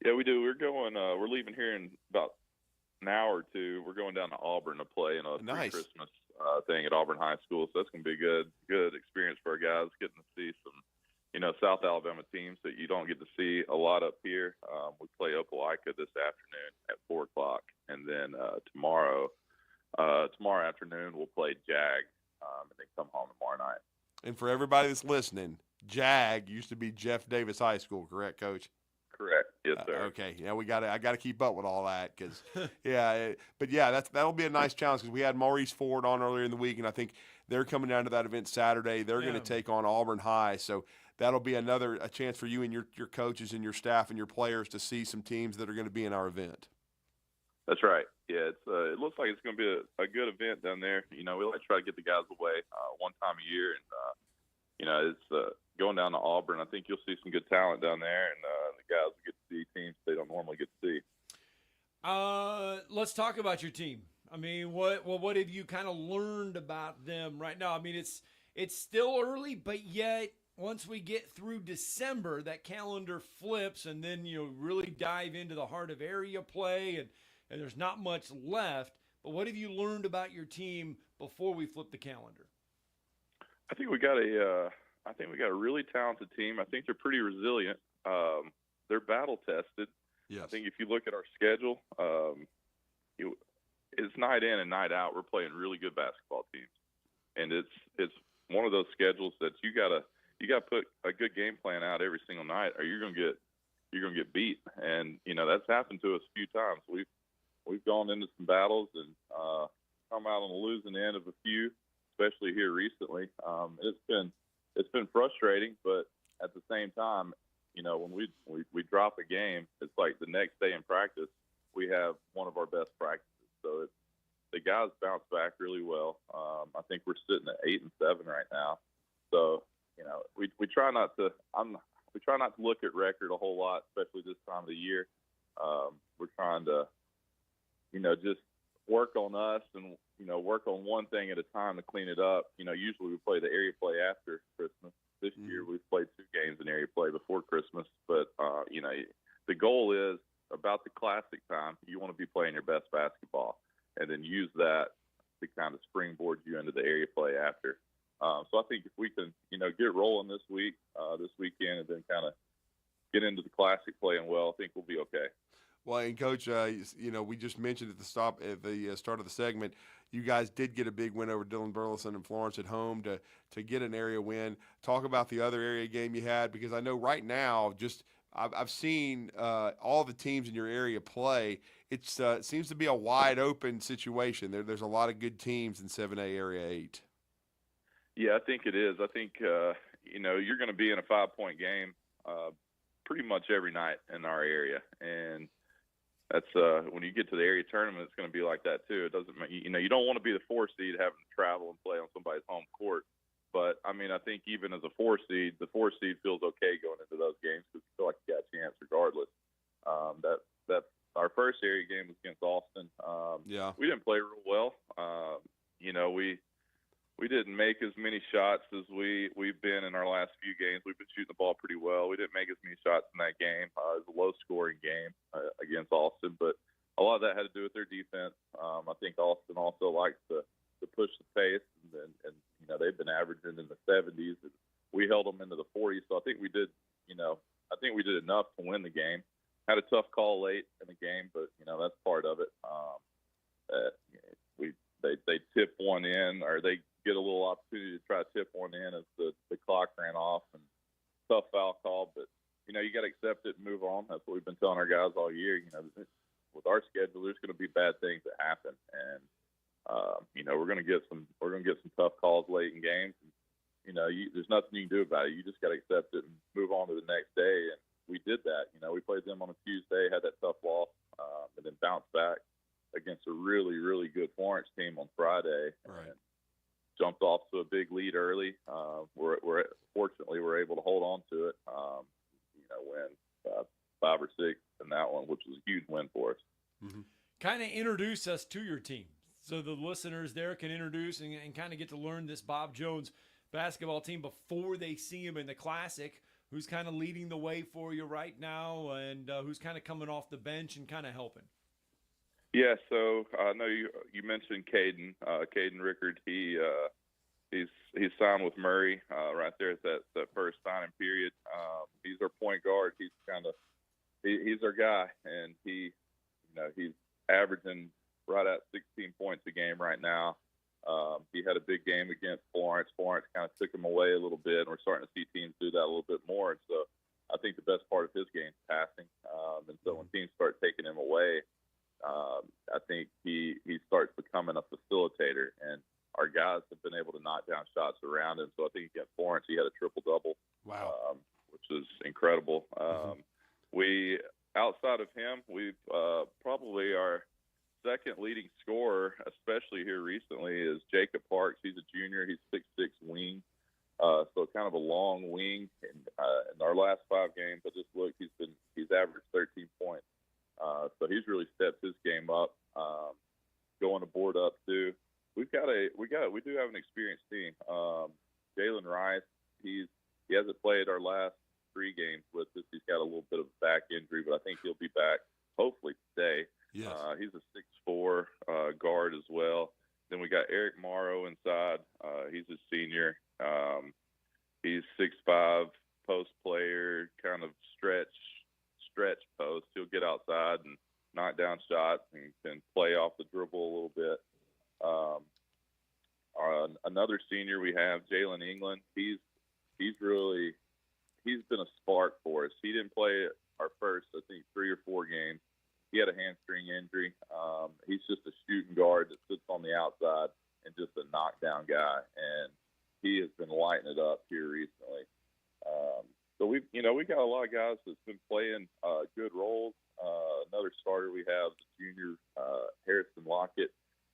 Yeah, we do. We're going. We're leaving here in about an hour or two. We're going down to Auburn to play in a pre-Christmas thing at Auburn High School. So that's going to be a good experience for our guys, getting to see some South Alabama teams that you don't get to see a lot up here. We play Opelika this afternoon at 4 o'clock, and then tomorrow afternoon we'll play Jag, and then come home tomorrow night. And for everybody that's listening, Jag used to be Jeff Davis High School, correct, Coach? Correct. Yes, sir. Okay. Yeah, I got to keep up with all that because, that'll be a nice challenge because we had Maurice Ford on earlier in the week, and I think they're coming down to that event Saturday. They're going to take on Auburn High, so that'll be a chance for you and your coaches and your staff and your players to see some teams that are going to be in our event. That's right. Yeah, it looks like it's going to be a good event down there. We like to try to get the guys away one time a year, and it's going down to Auburn. I think you'll see some good talent down there, and the guys will get to see teams they don't normally get to see. Let's talk about your team. I mean, what have you kind of learned about them right now? I mean, it's still early, but yet once we get through December, that calendar flips, and then really dive into the heart of area play, and there's not much left. But what have you learned about your team before we flip the calendar? I think we got a really talented team. I think they're pretty resilient. They're battle tested. Yes. I think if you look at our schedule, it's night in and night out. We're playing really good basketball teams, and it's one of those schedules that you gotta put a good game plan out every single night, or you're gonna get beat. And that's happened to us a few times. We've gone into some battles and come out on the losing end of a few, especially here recently. It's been frustrating, but at the same time, when we drop a game, it's like the next day in practice we have one of our best practices. So the guys bounce back really well. I think we're sitting at 8-7 right now. So we try not to look at record a whole lot, especially this time of the year. We're trying to just work on us and work on one thing at a time to clean it up. Usually we play the area play after Christmas. This year we've played 2 games in area play before Christmas, but the goal is about the classic time. You want to be playing your best basketball, and then use that to kind of springboard you into the area play after. So I think if we can, get rolling this weekend, and then kind of get into the classic playing well, I think we'll be okay. Well, and Coach, we just mentioned at the start of the segment, you guys did get a big win over Dillon Burleson and Florence at home to get an area win. Talk about the other area game you had, because I know right now, I've seen all the teams in your area play. It seems to be a wide open situation. There's a lot of good teams in 7A Area 8. Yeah, I think it is. I think you're going to be in a 5-point game pretty much every night in our area, and that's when you get to the area tournament, it's going to be like that too. It doesn't, you don't want to be the 4 seed having to travel and play on somebody's home court. But I think even as a 4 seed, the 4 seed feels okay going into those games because you feel like you got a chance regardless. That's our first area game was against Austin. We didn't play real well. We didn't make as many shots as we've been in our last few games. We've been shooting the ball pretty well. We didn't make as many shots in that game. It was a low-scoring game against Austin, but a lot of that had to do with their defense. I think Austin also likes to push the pace, and they've been averaging in the 70s. And we held them into the 40s, so I think we did. I think we did enough to win the game. Had a tough call late in the game, but that's part of it. They tip one in, or they get a little opportunity to try to tip one in as the clock ran off, and tough foul call, but you got to accept it and move on. That's what we've been telling our guys all year. With our schedule, there's going to be bad things that happen, and we're going to get some tough calls late in games. And, there's nothing you can do about it. You just got to accept it and move on to the next day. And we did that. We played them on a Tuesday, had that tough loss, and then bounced back against a really, really good Florence team on Friday. Right. And jumped off to a big lead early. Fortunately, we're able to hold on to it. Win 5 or 6 in that one, which was a huge win for us. Mm-hmm. Kind of introduce us to your team so the listeners there can introduce and kind of get to learn this Bob Jones basketball team before they see him in the Classic. Who's kind of leading the way for you right now, and who's kind of coming off the bench and kind of helping? Yeah, so I know you mentioned Caden. Caden Rickard, he's signed with Murray right there at that first signing period. He's our point guard. He's our guy, and he's averaging right at 16 points a game right now. He had a big game against Florence. Florence kind of took him away a little bit, and we're starting to see teams do that a little bit more. And so I think the best part of his game is passing. And so when teams start taking him away, I think he starts becoming a facilitator. And our guys have been able to knock down shots around him. So I think against Florence, he had a triple-double, which is incredible. Outside of him, we've probably our second leading scorer, especially here recently, is Jacob Parks. He's a junior. He's 6'6" wing, so kind of a long wing. And in our last 5 games, I just looked. He's averaged 13 points. So he's really stepped his game up, going to board up too. We do have an experienced team. Jalen Rice, he hasn't played our last 3 games with us. He's got a little bit of a back injury, but I think he'll be back hopefully today. Yes. He's a 6'4" guard as well. Then we got Eric Morrow inside. He's a senior. He's 6'5", post player, kind of stretch post. He'll get outside and knock down shots and can play off the dribble a little bit. Another senior we have, Jalen England. He's been a spark for us. He didn't play our first, I think, 3 or 4 games. He had a hamstring injury. He's just a shooting guard that sits on the outside and just a knockdown guy. And he has been lighting it up here recently. So we got a lot of guys that's been playing good roles. Another starter we have, junior Harrison Lockett.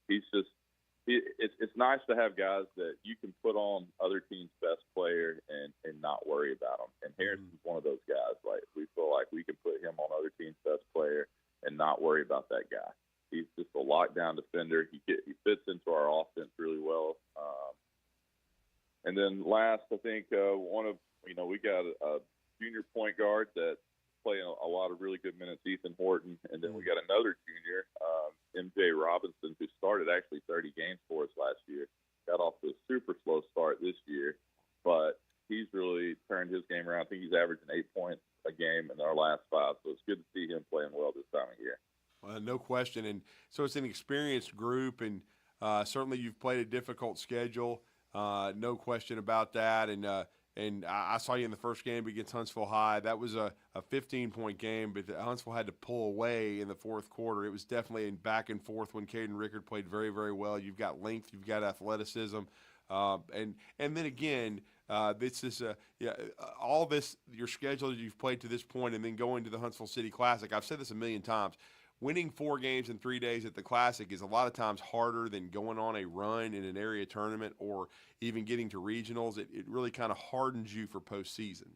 It's nice to have guys that you can put on other teams' best player and not worry about them. And Harrison's one of those guys. Like, we feel like we can put him on other teams' best player and not worry about that guy. He's just a lockdown defender. He fits into our offense really well. And then last, I think we got a junior point guard that's playing a lot of really good minutes, Ethan Horton. And then we got another junior, MJ Robinson, who started actually 30 games for us last year. Got off to a super slow start this year, but he's really turned his game around. I think he's averaging 8 points a game in our last 5, so it's good to see him playing well this time of year. No question. And so it's an experienced group, and certainly you've played a difficult schedule. No question about that. And I saw you in the first game against Huntsville High. That was a 15-point game, but Huntsville had to pull away in the fourth quarter. It was definitely back and forth when Caden Rickard played very, very well. You've got length, you've got athleticism, and then again, this is all this your schedule that you've played to this point, and then going to the Huntsville City Classic. I've said this a million times. Winning 4 games in 3 days at the Classic is a lot of times harder than going on a run in an area tournament or even getting to regionals. It really kind of hardens you for postseason.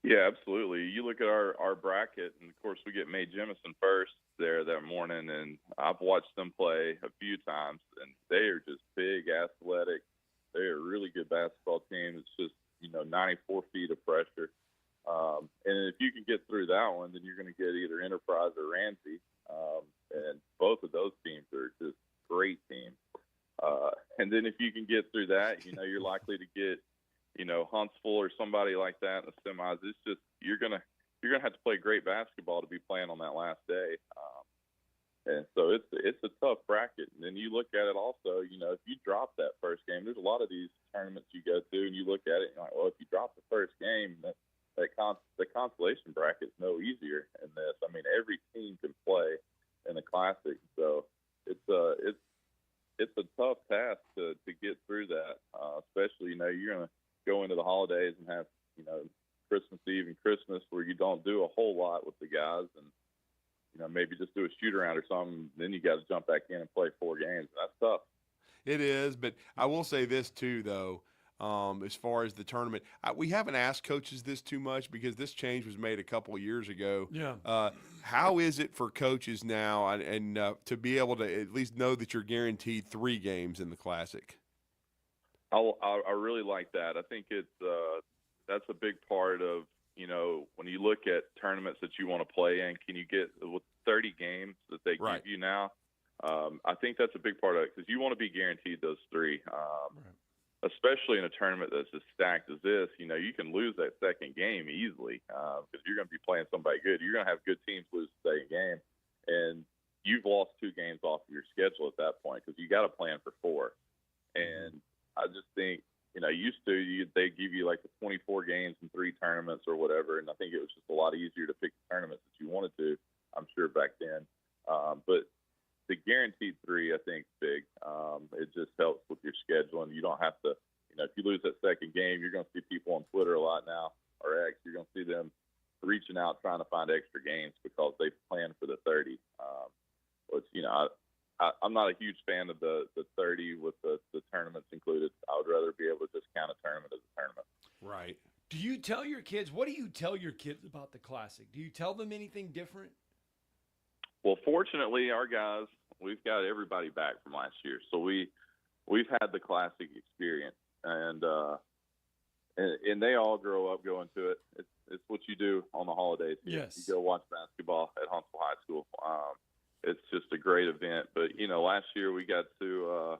Yeah, absolutely. You look at our bracket, and, of course, we get Mae Jemison first there that morning, and I've watched them play a few times, and they are just big, athletic. They are a really good basketball team. It's just, 94 feet of pressure. And if you can get through that one, then you're going to get either Enterprise or Ramsey. And both of those teams are just great teams. And then if you can get through that, you're likely to get, Huntsville or somebody like that in the semis. It's just, you're going to have to play great basketball to be playing on that last day. And so it's a tough bracket. And then you look at it also, if you drop that first game, there's a lot of these tournaments you go to and you look at it and you're like, well, if you drop the first game, the consolation bracket's no easier in this. I mean, every team can play in the Classic. Christmas Eve and Christmas where you don't do a whole lot with the guys, and maybe just do a shoot around or something. Then you got to jump back in and play 4 games. That's tough. It is, but I will say this too, though. As far as the tournament, we haven't asked coaches this too much because this change was made a couple of years ago. Yeah. How is it for coaches now and to be able to at least know that you're guaranteed 3 games in the Classic? I really like that. I think that's a big part of, when you look at tournaments that you want to play in, can you get with 30 games that they give you now? I think that's a big part of it because you want to be guaranteed those 3. Especially in a tournament that's as stacked as this, you can lose that second game easily because you're going to be playing somebody good. You're going to have good teams lose the second game, and you've lost 2 games off of your schedule at that point because you got to plan for 4. And I just think, used to they give you like the 24 games in 3 tournaments or whatever, and I think it was just a lot easier to pick the tournaments that you wanted to. I'm sure back then, but the guaranteed 3, I think, is big. It just helps with your schedule, and you don't have to, if you lose that second game, you're going to see people on Twitter a lot now, or X, you're going to see them reaching out trying to find extra games because they planned for the 30. Which, I'm not a huge fan of the 30 with the tournaments included. I would rather be able to just count a tournament as a tournament. Right. Do you tell your kids, what do you tell your kids about the Classic? Do you tell them anything different? Well, fortunately, our guys, we've got everybody back from last year, so we've had the Classic experience, and they all grow up going to it. It's what you do on the holidays. Yes. You go watch basketball at Huntsville High School. It's just a great event. But last year we got to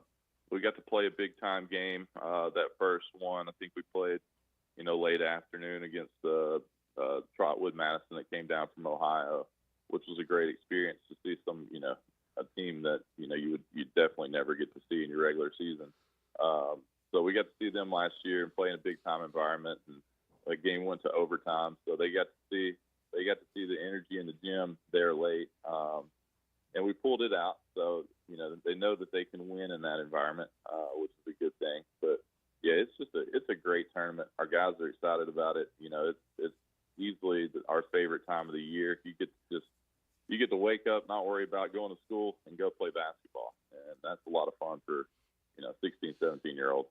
play a big time game. That first one, I think we played late afternoon against Trotwood Madison that came down from Ohio, which was a great experience to see some, a team that, you'd definitely never get to see in your regular season. So we got to see them last year and play in a big time environment, and the game went to overtime. So they got to see the energy in the gym there late. And we pulled it out. So, they know that they can win in that environment, which is a good thing. But yeah, it's a great tournament. Our guys are excited about it. It's easily our favorite time of the year. You get to wake up, not worry about going to school, and go play basketball. And that's a lot of fun for, 16, 17-year-olds.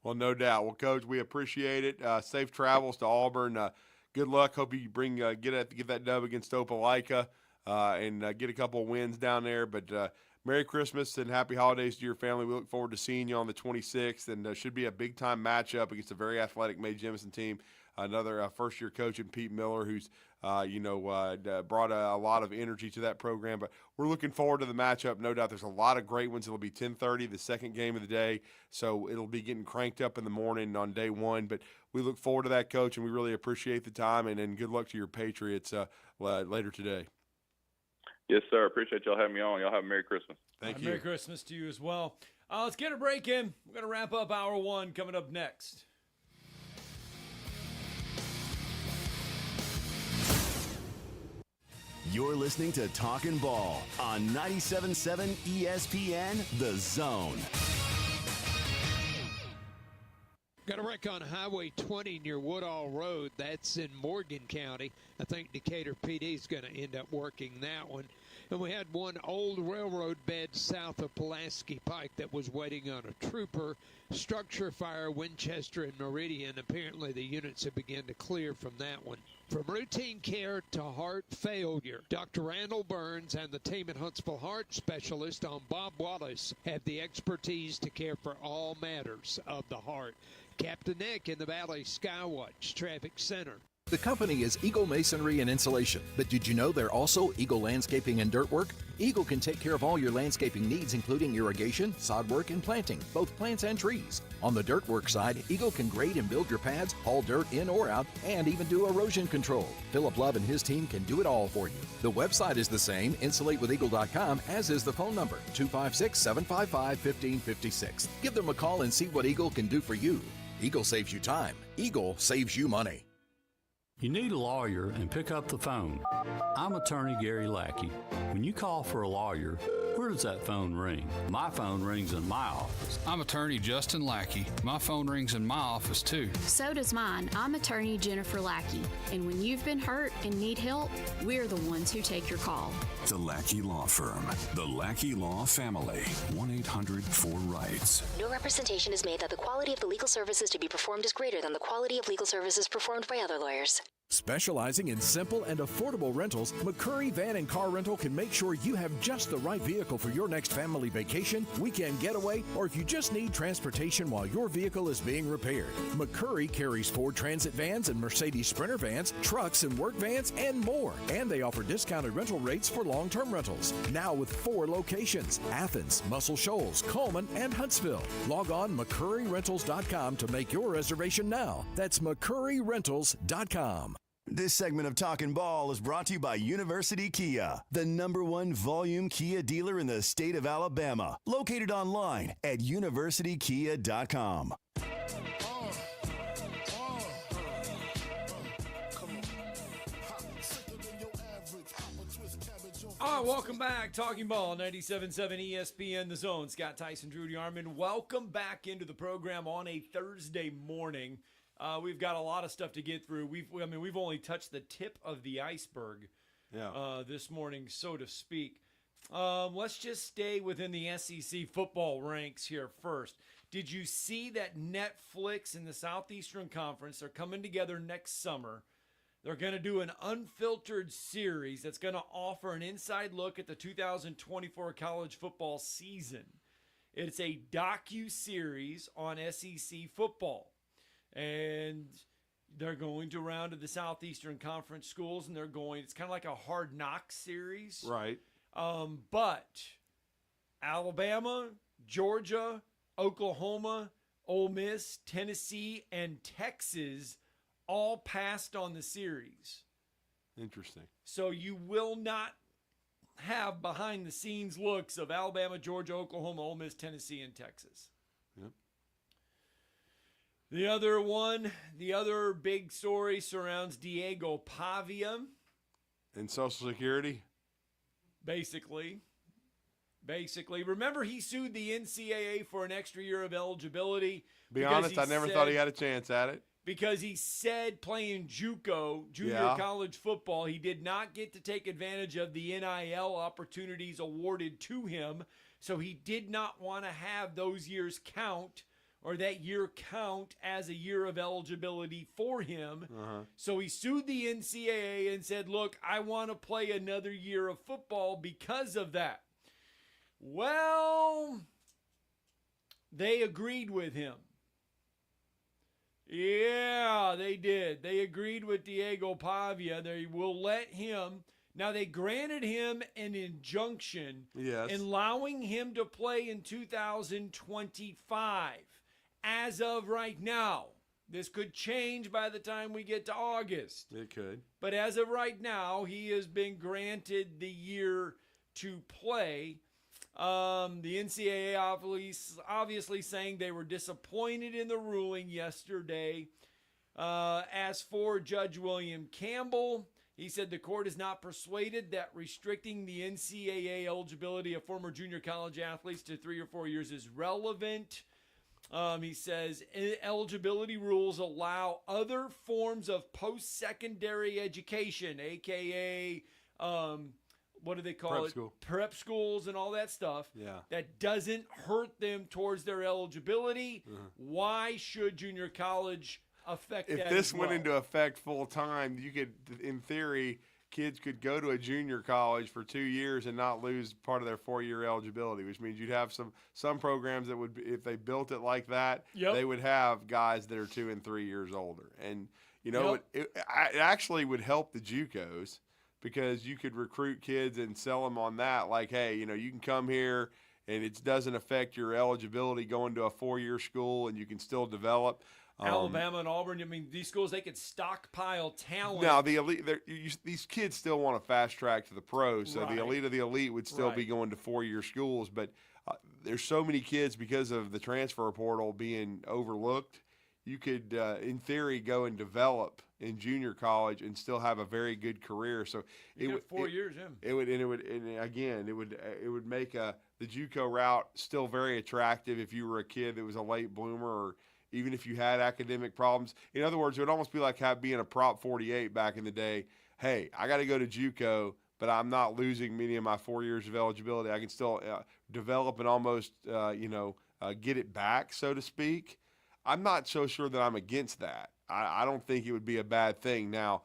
Well, no doubt. Well, Coach, we appreciate it. Safe travels to Auburn. Good luck. Hope you get that dub against Opelika and get a couple of wins down there. But Merry Christmas and Happy Holidays to your family. We look forward to seeing you on the 26th, and should be a big-time matchup against a very athletic Mae Jemison team. Another first-year coach in Pete Miller, who's brought a lot of energy to that program. But we're looking forward to the matchup. No doubt there's a lot of great ones. It'll be 10:30, the second game of the day. So it'll be getting cranked up in the morning on day 1. But we look forward to that, Coach, and we really appreciate the time. And good luck to your Patriots later today. Yes, sir. Appreciate y'all having me on. Y'all have a Merry Christmas. Thank you. Merry Christmas to you as well. Let's get a break in. We're going to wrap up hour 1 coming up next. You're listening to Talkin' Ball on 97.7 ESPN, The Zone. Got a wreck on Highway 20 near Woodall Road. That's in Morgan County. I think Decatur PD is going to end up working that one. And we had one old railroad bed south of Pulaski Pike that was waiting on a trooper. Structure fire, Winchester and Meridian. Apparently the units have begun to clear from that one. From routine care to heart failure, Dr. Randall Burns and the team at Huntsville Heart Specialist on Bob Wallace have the expertise to care for all matters of the heart. Captain Nick in the Valley Skywatch Traffic Center. The company is Eagle Masonry and Insulation, but did you know they're also Eagle Landscaping and Dirt Work? Eagle can take care of all your landscaping needs, including irrigation, sod work, and planting, both plants and trees. On the dirt work side, Eagle can grade and build your pads, haul dirt in or out, and even do erosion control. Philip Love and his team can do it all for you. The website is the same, insulatewitheagle.com, as is the phone number, 256-755-1556. Give them a call and see what Eagle can do for you. Eagle saves you time. Eagle saves you money. You need a lawyer and pick up the phone. I'm attorney Gary Lackey. When you call for a lawyer, we're does that phone ring? My phone rings in my office. I'm attorney Justin Lackey. My phone rings in my office, too. So does mine. I'm attorney Jennifer Lackey. And when you've been hurt and need help, we're the ones who take your call. The Lackey Law Firm. The Lackey Law Family. 1-800-4RIGHTS. No representation is made that the quality of the legal services to be performed is greater than the quality of legal services performed by other lawyers. Specializing in simple and affordable rentals, McCurry Van and Car Rental can make sure you have just the right vehicle for your next family vacation, weekend getaway, or if you just need transportation while your vehicle is being repaired. McCurry carries Ford Transit vans and Mercedes Sprinter vans, trucks and work vans, and more. And they offer discounted rental rates for long-term rentals. Now with 4 locations: Athens, Muscle Shoals, Coleman, and Huntsville. Log on McCurryRentals.com to make your reservation now. That's McCurryRentals.com. This segment of Talkin' Ball is brought to you by University Kia, the #1 volume Kia dealer in the state of Alabama. Located online at universitykia.com. All right, welcome back. Talking Ball, 97.7 ESPN, The Zone. Scott Tyson, Drew DeArmond. Welcome back into the program on a Thursday morning. We've got a lot of stuff to get through. We've only touched the tip of the iceberg this morning, so to speak. Let's just stay within the SEC football ranks here first. Did you see that Netflix and the Southeastern Conference are coming together next summer? They're going to do an unfiltered series that's going to offer an inside look at the 2024 college football season. It's a docu-series on SEC football. And they're going to round to the Southeastern Conference schools, and it's kind of like a Hard Knocks series. Right. But Alabama, Georgia, Oklahoma, Ole Miss, Tennessee, and Texas all passed on the series. Interesting. So you will not have behind-the-scenes looks of Alabama, Georgia, Oklahoma, Ole Miss, Tennessee, and Texas. Yep. The other big story surrounds Diego Pavia. And Social Security? Basically. Remember, he sued the NCAA for an extra year of eligibility. Be honest, I never thought he had a chance at it. Because he said playing JUCO, junior college football, he did not get to take advantage of the NIL opportunities awarded to him. So he did not want to have those years count, or that year count as a year of eligibility for him. So he sued the NCAA and said, look, I want to play another year of football because of that. Well, they agreed with him. Yeah, they did. They agreed with Diego Pavia. They will let him. Now, they granted him an injunction allowing him to play in 2025. As of right now, this could change by the time we get to August. It could. But as of right now, he has been granted the year to play. The NCAA obviously saying they were disappointed in the ruling yesterday. As for Judge William Campbell, he said the court is not persuaded that restricting the NCAA eligibility of former junior college athletes to 3 or 4 years is relevant. He says eligibility rules allow other forms of post-secondary education, a.k.a. What do they call it? Prep schools and all that stuff. Yeah. That doesn't hurt them towards their eligibility. Why should junior college affect that? If this went into effect full time, you could, in theory, kids could go to a junior college for 2 years and not lose part of their 4-year eligibility, which means you'd have some programs that would, if they built it like that, they would have guys that are 2 and 3 years older. And, you know, it actually would help the JUCOs, because you could recruit kids and sell them on that. Like, hey, you know, you can come here and it doesn't affect your eligibility going to a 4-year school, and you can still develop. Alabama and Auburn, I mean, these schools, they could stockpile talent. Now, the elite, these kids still want to fast track to the pros, so the elite of the elite would still be going to 4-year schools. But there's so many kids, because of the transfer portal being overlooked, in theory, go and develop in junior college and still have a very good career. So it would 4 years. It would make the JUCO route still very attractive if you were a kid that was a late bloomer, or even if you had academic problems. In other words, it would almost be like being a Prop 48 back in the day. Hey, I got to go to JUCO, but I'm not losing many of my 4 years of eligibility. I can still develop and almost get it back, so to speak. I'm not so sure that I'm against that. I don't think it would be a bad thing. Now,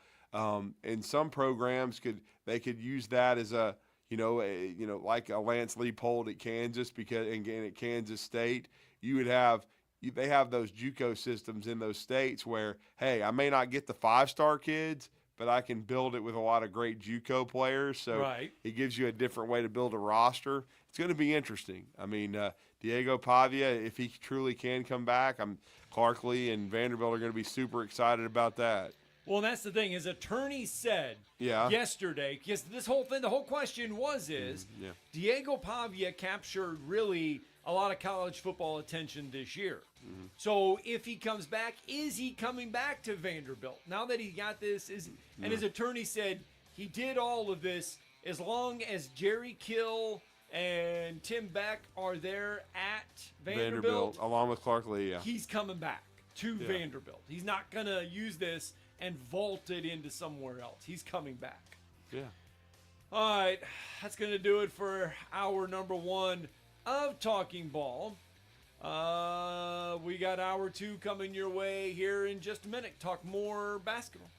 in some programs they could use that as a like a Lance Leopold at Kansas, because again at Kansas State they have those JUCO systems in those states where, hey, I may not get the 5-star kids, but I can build it with a lot of great JUCO players. So It gives you a different way to build a roster. It's going to be interesting. I mean, Diego Pavia, if he truly can come back, Clark Lee and Vanderbilt are going to be super excited about that. Well, that's the thing. His attorney said yesterday, because this whole thing, the whole question is Diego Pavia captured really a lot of college football attention this year. Mm-hmm. So if he comes back, is he coming back to Vanderbilt? Now that he got this, and his attorney said he did all of this as long as Jerry Kill and Tim Beck are there at Vanderbilt along with Clark Lee, he's coming back to Vanderbilt. He's not going to use this and vault it into somewhere else. He's coming back. Yeah. All right, that's going to do it for hour number 1 of Talking Ball. We got hour 2 coming your way here in just a minute. Talk more basketball.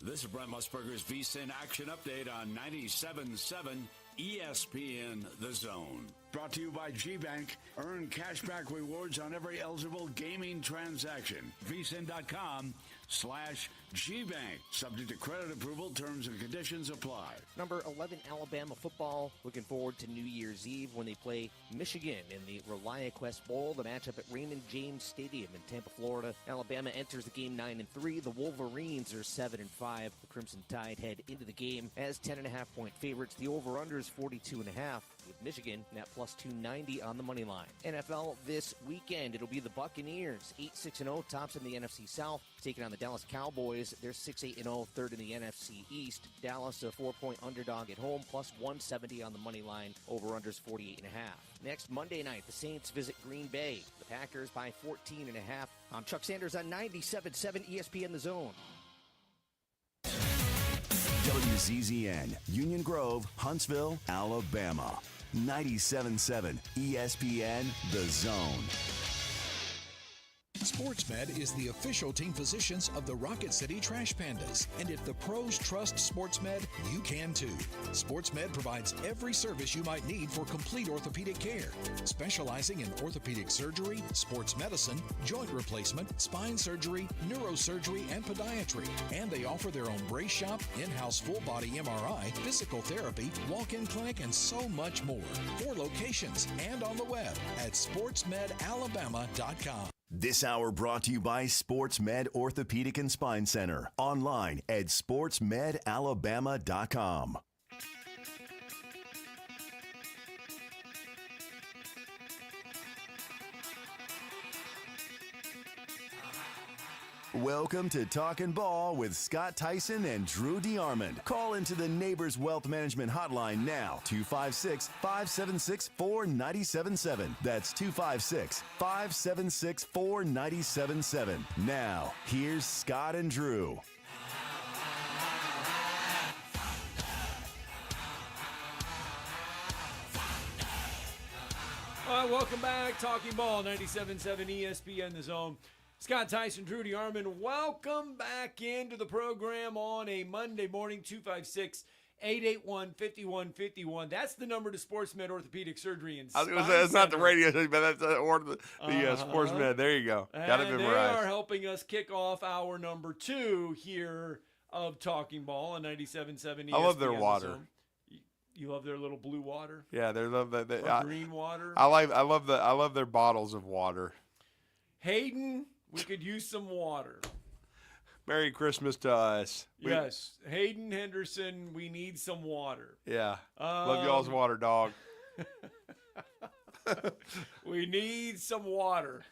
This is Brent Musburger's VSiN Action Update on 97.7 ESPN The Zone. Brought to you by G-Bank. Earn cashback rewards on every eligible gaming transaction. VSiN.com/GBank. Subject to credit approval. Terms and conditions apply. Number 11 Alabama football looking forward to New Year's Eve when they play Michigan in the ReliaQuest Bowl. The matchup at Raymond James Stadium in Tampa, Florida. Alabama enters the game 9-3. The Wolverines are 7-5. The Crimson Tide head into the game as 10.5-point favorites. The over/under is 42.5. With Michigan at plus 290 on the money line. NFL this weekend, it'll be the Buccaneers, 8-6-0, tops in the NFC South, taking on the Dallas Cowboys. They're 6-8-0, third in the NFC East. Dallas, a 4-point underdog at home, plus 170 on the money line. Over/unders 48.5. Next Monday night, the Saints visit Green Bay. The Packers by 14.5. I'm Chuck Sanders on 97.7 ESPN The Zone. WZZN, Union Grove, Huntsville, Alabama. 97.7 ESPN The Zone. SportsMed is the official team physicians of the Rocket City Trash Pandas. And if the pros trust SportsMed, you can too. SportsMed provides every service you might need for complete orthopedic care, specializing in orthopedic surgery, sports medicine, joint replacement, spine surgery, neurosurgery, and podiatry. And they offer their own brace shop, in-house full-body MRI, physical therapy, walk-in clinic, and so much more. 4 locations and on the web at sportsmedalabama.com. This hour brought to you by SportsMed Orthopedic and Spine Center. Online at sportsmedalabama.com. Welcome to Talkin' Ball with Scott Tyson and Drew DeArmond. Call into the Neighbors Wealth Management Hotline now, 256-576-4977. That's 256-576-4977. Now, here's Scott and Drew. All right, welcome back. Talking Ball, 97.7 ESPN The Zone. Scott Tyson, Drew DeArmond, welcome back into the program on a Monday morning, 256-881-5151. That's the number to SportsMed Orthopedic Surgery and Spine I was going to say, that's not the Center. radio, but that's the SportsMed. There you go. Got it And memorized. they are helping us kick off hour number 2 here of Talking Ball on 97.7 ESPN. I love their The water. Zone. You love their little blue water? Yeah, they love that. Green water? I love their bottles of water. Hayden, we could use some water. Merry Christmas to us. Yes. Hayden Henderson, we need some water. Yeah. Love y'all's water, dog. We need some water.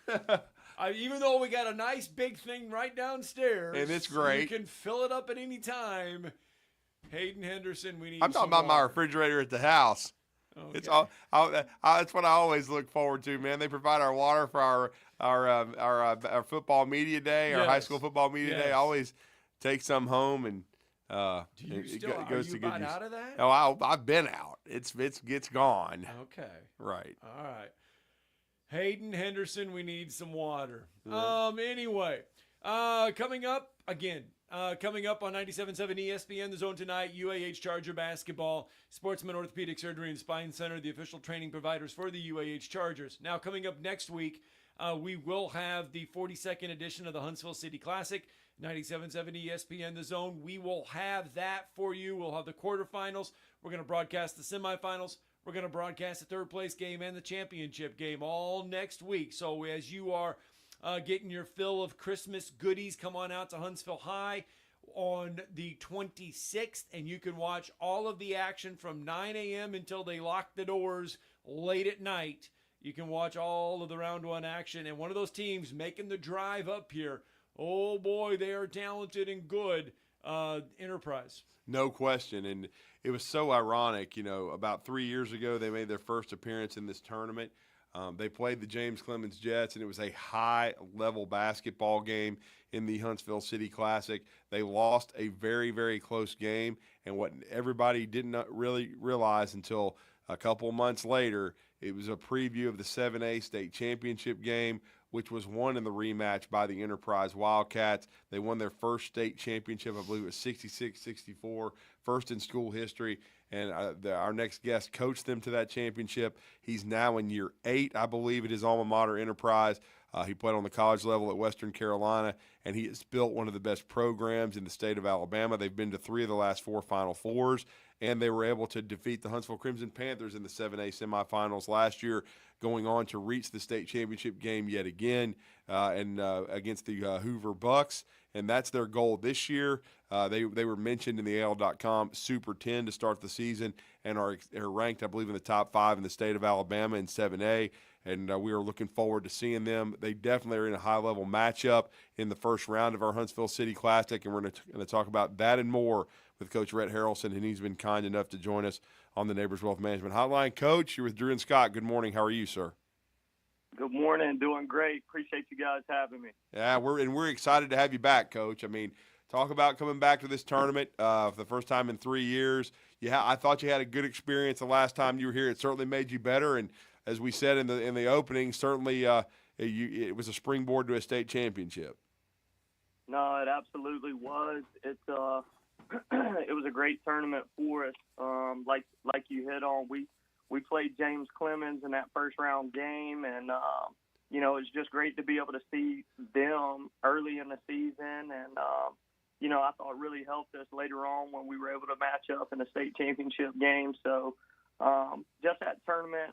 Even though we got a nice big thing right downstairs. And it's great. You can fill it up at any time. Hayden Henderson, we need I'm talking about my refrigerator at the house. Okay. It's all. That's what I always look forward to, man. They provide our water for our football media day, our high school football media day. I always take some home and Do you it still, goes are to you good about use. out of that? No, I've been out. It's gone. Okay. Right. All right. Hayden Henderson, we need some water. Yeah. Anyway, coming up on 97.7 ESPN, The Zone tonight, UAH Charger basketball, Sportsman Orthopedic Surgery and Spine Center, the official training providers for the UAH Chargers. Now, coming up next week, we will have the 42nd edition of the Huntsville City Classic, 97.7 ESPN, The Zone. We will have that for you. We'll have the quarterfinals. We're going to broadcast the semifinals. We're going to broadcast the third place game and the championship game all next week. So as you are getting your fill of Christmas goodies, come on out to Huntsville High on the 26th, and you can watch all of the action from 9 a.m. until they lock the doors late at night. You can watch all of the round one action, and one of those teams making the drive up here, oh boy, they are talented and good, Enterprise. No question. And it was so ironic, about 3 years ago, they made their first appearance in this tournament. They played the James Clemens Jets, and it was a high-level basketball game in the Huntsville City Classic. They lost a very, very close game, and what everybody did not really realize until a couple months later, it was a preview of the 7A state championship game, which was won in the rematch by the Enterprise Wildcats. They won their first state championship, I believe it was 66-64, first in school history. And our next guest coached them to that championship. He's now in year 8, I believe, at his alma mater, Enterprise. He played on the college level at Western Carolina, and he has built one of the best programs in the state of Alabama. They've been to 3 of the last 4 Final Fours, and they were able to defeat the Huntsville Crimson Panthers in the 7A semifinals last year, going on to reach the state championship game yet again and against the Hoover Bucks. And that's their goal this year. They were mentioned in the AL.com Super 10 to start the season and are ranked, I believe, in the top 5 in the state of Alabama in 7A. And we are looking forward to seeing them. They definitely are in a high-level matchup in the first round of our Huntsville City Classic, and we're going to talk about that and more with Coach Rhett Harrelson, and he's been kind enough to join us on the Neighbors Wealth Management Hotline. Coach, you're with Drew and Scott. Good morning. How are you, sir? Good morning. Doing great. Appreciate you guys having me. Yeah, we're excited to have you back, Coach. I mean, talk about coming back to this tournament for the first time in 3 years. Yeah, I thought you had a good experience the last time you were here. It certainly made you better, and as we said in the opening, certainly it was a springboard to a state championship. No, it absolutely was. It was a great tournament for us. Like you hit on, we played James Clemens in that first round game, and it's just great to be able to see them early in the season, and I thought it really helped us later on when we were able to match up in the state championship game. So just that tournament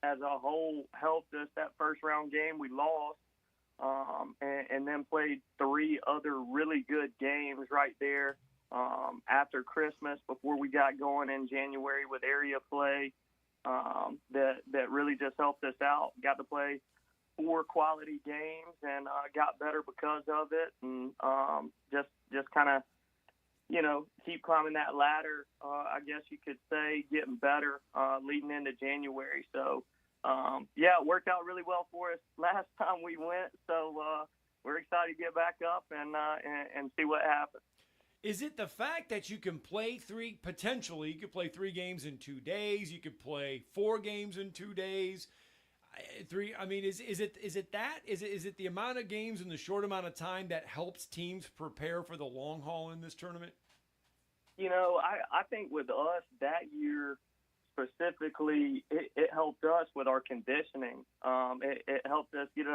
as a whole helped us. That first round game we lost, and then played 3 other really good games right there after Christmas before we got going in January with area play that really just helped us out. Got to play 4 quality games and got better because of it, and just kind of keep climbing that ladder, I guess you could say, getting better leading into January. So, it worked out really well for us last time we went. So we're excited to get back up and see what happens. Is it the fact that you can play potentially, you could play 3 games in 2 days, you could play 4 games in 2 days, 3, I mean, is it the amount of games in the short amount of time that helps teams prepare for the long haul in this tournament? I think with us that year specifically, it helped us with our conditioning. It helped us get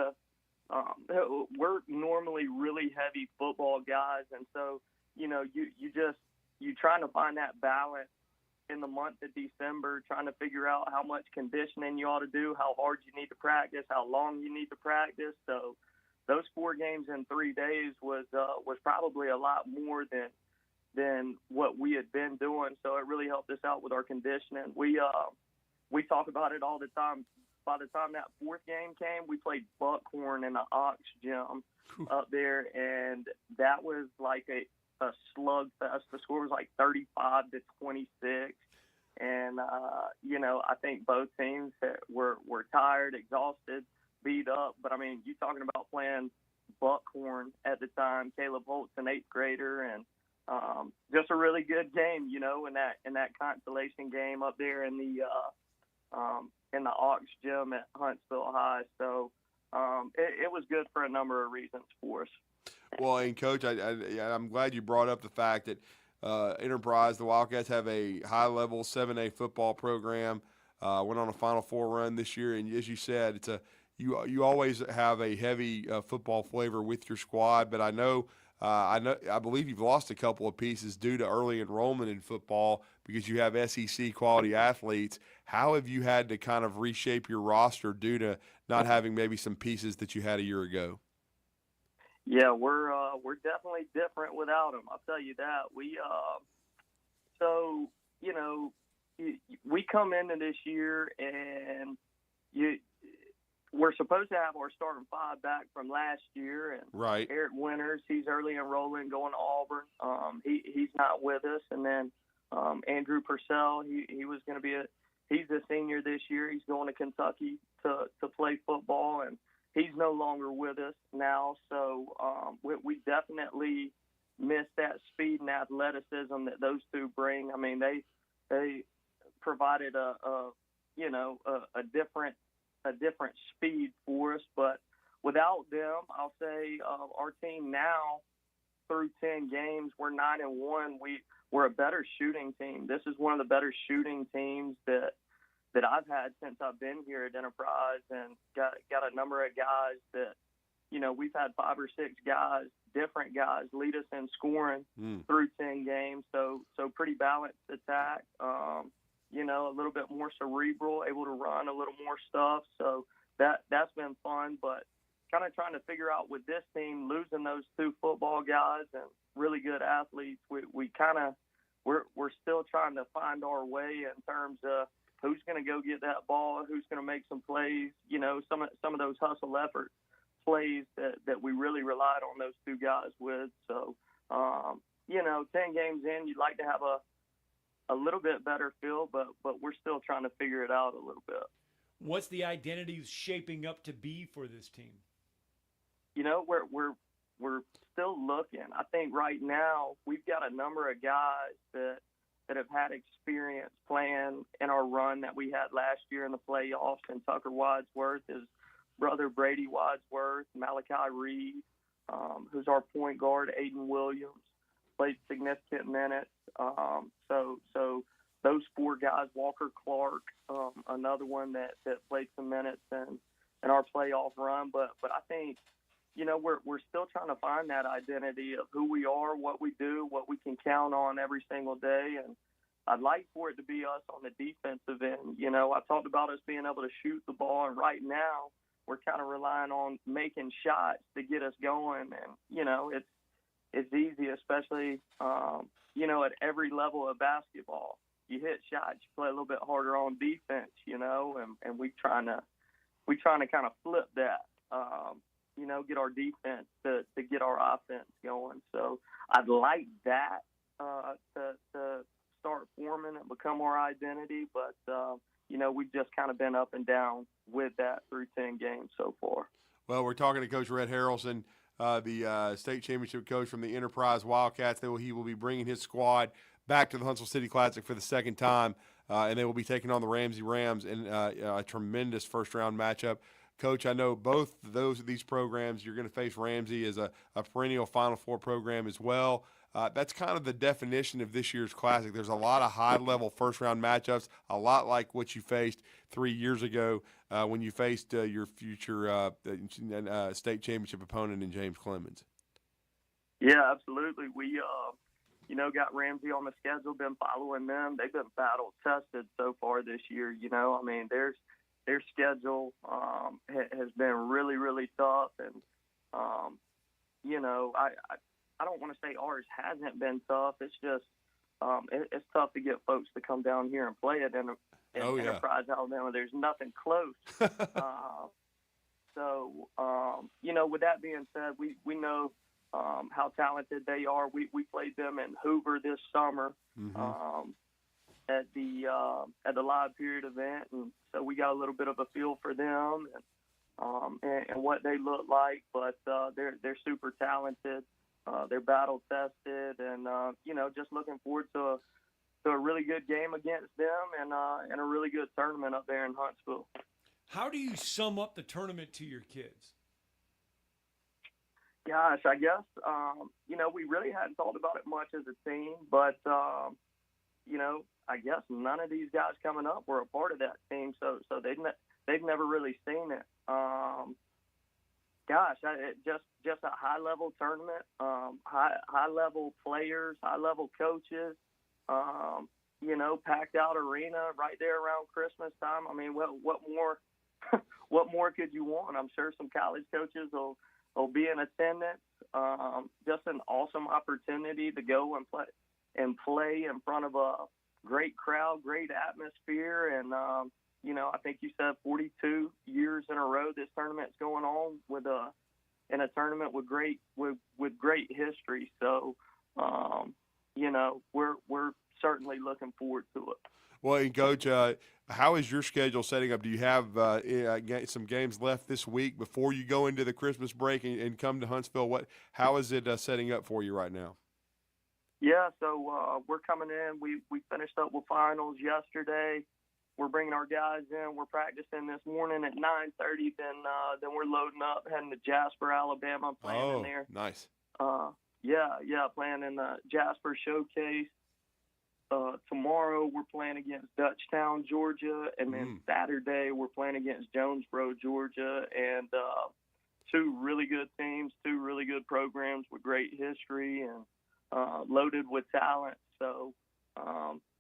we're normally really heavy football guys, and so you trying to find that balance in the month of December, trying to figure out how much conditioning you ought to do, how hard you need to practice, how long you need to practice. So those 4 games in 3 days was probably a lot more than what we had been doing. So it really helped us out with our conditioning. We talk about it all the time. By the time that 4th game came, we played Buckhorn in the Ox Gym up there, and that was like a slugfest. The score was like 35-26, and I think both teams were tired, exhausted, beat up. But I mean, you talking about playing Buckhorn at the time. Caleb Holt's an 8th grader, and just a really good game, in that consolation game up there in the Ox Gym at Huntsville High. So it was good for a number of reasons for us. Well, and Coach, I'm glad you brought up the fact that Enterprise, the Wildcats, have a high-level 7A football program. Went on a Final Four run this year, and as you said, it's you always have a heavy football flavor with your squad. But I believe you've lost a couple of pieces due to early enrollment in football because you have SEC quality athletes. How have you had to kind of reshape your roster due to not having maybe some pieces that you had a year ago? Yeah, we're definitely different without them. I'll tell you that. We come into this year and we're supposed to have our starting 5 back from last year, and right. Eric Winters, he's early enrolling, going to Auburn. He's not with us, and then Andrew Purcell, he was going to he's a senior this year. He's going to Kentucky to play football, and he's no longer with us now. So we definitely miss that speed and athleticism that those two bring. I mean, they provided a different speed for us, but without them, I'll say our team now through 10 games, we're 9-1. We're a better shooting team. This is one of the better shooting teams that I've had since I've been here at Enterprise, and got a number of guys that, we've had 5 or 6 guys, different guys, lead us in scoring through 10 games. So pretty balanced attack. A little bit more cerebral, able to run a little more stuff. So that's been fun, but kind of trying to figure out with this team, losing those 2 football guys and really good athletes, we're still trying to find our way in terms of who's going to go get that ball, who's going to make some plays, some of those hustle effort plays that we really relied on those 2 guys with. So, 10 games in, you'd like to have a little bit better feel, but we're still trying to figure it out a little bit. What's the identity shaping up to be for this team? We're still looking. I think right now we've got a number of guys that have had experience playing in our run that we had last year in the playoffs, and Tucker Wadsworth, his brother Brady Wadsworth, Malachi Reed, who's our point guard, Aiden Williams, played significant minutes. So those 4 guys, Walker Clark, another one that played some minutes in our playoff run. But I think, we're still trying to find that identity of who we are, what we do, what we can count on every single day. And I'd like for it to be us on the defensive end. I talked about us being able to shoot the ball, and right now we're kind of relying on making shots to get us going. And, it's easy, especially, at every level of basketball. You hit shots, you play a little bit harder on defense, and we trying to kind of flip that, get our defense to get our offense going. So I'd like that to start forming and become our identity, but, we've just kind of been up and down with that through 10 games so far. Well, we're talking to Coach Rhett Harrelson, the state championship coach from the Enterprise Wildcats. He will be bringing his squad back to the Huntsville City Classic for the 2nd time, and they will be taking on the Ramsey Rams in a tremendous first-round matchup. Coach, I know both these programs, you're going to face Ramsey as a perennial Final Four program as well. That's kind of the definition of this year's Classic. There's a lot of high-level first-round matchups, a lot like what you faced 3 years ago when you faced your future state championship opponent in James Clemens. Yeah, absolutely. We, got Ramsey on the schedule, been following them. They've been battle-tested so far this year. Their schedule has been really, really tough, and you know, I don't want to say ours hasn't been tough. It's just it's tough to get folks to come down here and play it in Enterprise, Alabama. There's nothing close. You know, with that being said, we know how talented they are. We played them in Hoover this summer at the live period event, and so we got a little bit of a feel for them and what they look like. But they're super talented. They're battle tested, and you know, just looking forward to a really good game against them and a really good tournament up there in Huntsville. How do you sum up the tournament to your kids? Gosh, I guess, you know, we really hadn't thought about it much as a team, but, you know, I guess none of these guys coming up were a part of that team, so they've never really seen it. Gosh, just a high-level tournament, high-level players, high-level coaches, you know, packed-out arena right there around Christmas time. I mean, what more what more could you want? I'm sure some college coaches will be in attendance. Just an awesome opportunity to go and play in front of a great crowd, great atmosphere, and you know, I think you said 42 years in a row this tournament's going on in a tournament with great history. So, you know, we're certainly looking forward to it. Well, and Coach, how is your schedule setting up? Do you have some games left this week before you go into the Christmas break and come to Huntsville? How is it setting up for you right now? Yeah, so we're coming in. We finished up with finals yesterday. We're bringing our guys in. We're practicing this morning at 9:30. Then we're loading up, heading to Jasper, Alabama, playing in there. Nice. Yeah, playing in the Jasper Showcase. Tomorrow we're playing against Dutchtown, Georgia, and then Saturday we're playing against Jonesboro, Georgia, and two really good teams, two really good programs with great history and loaded with talent. So,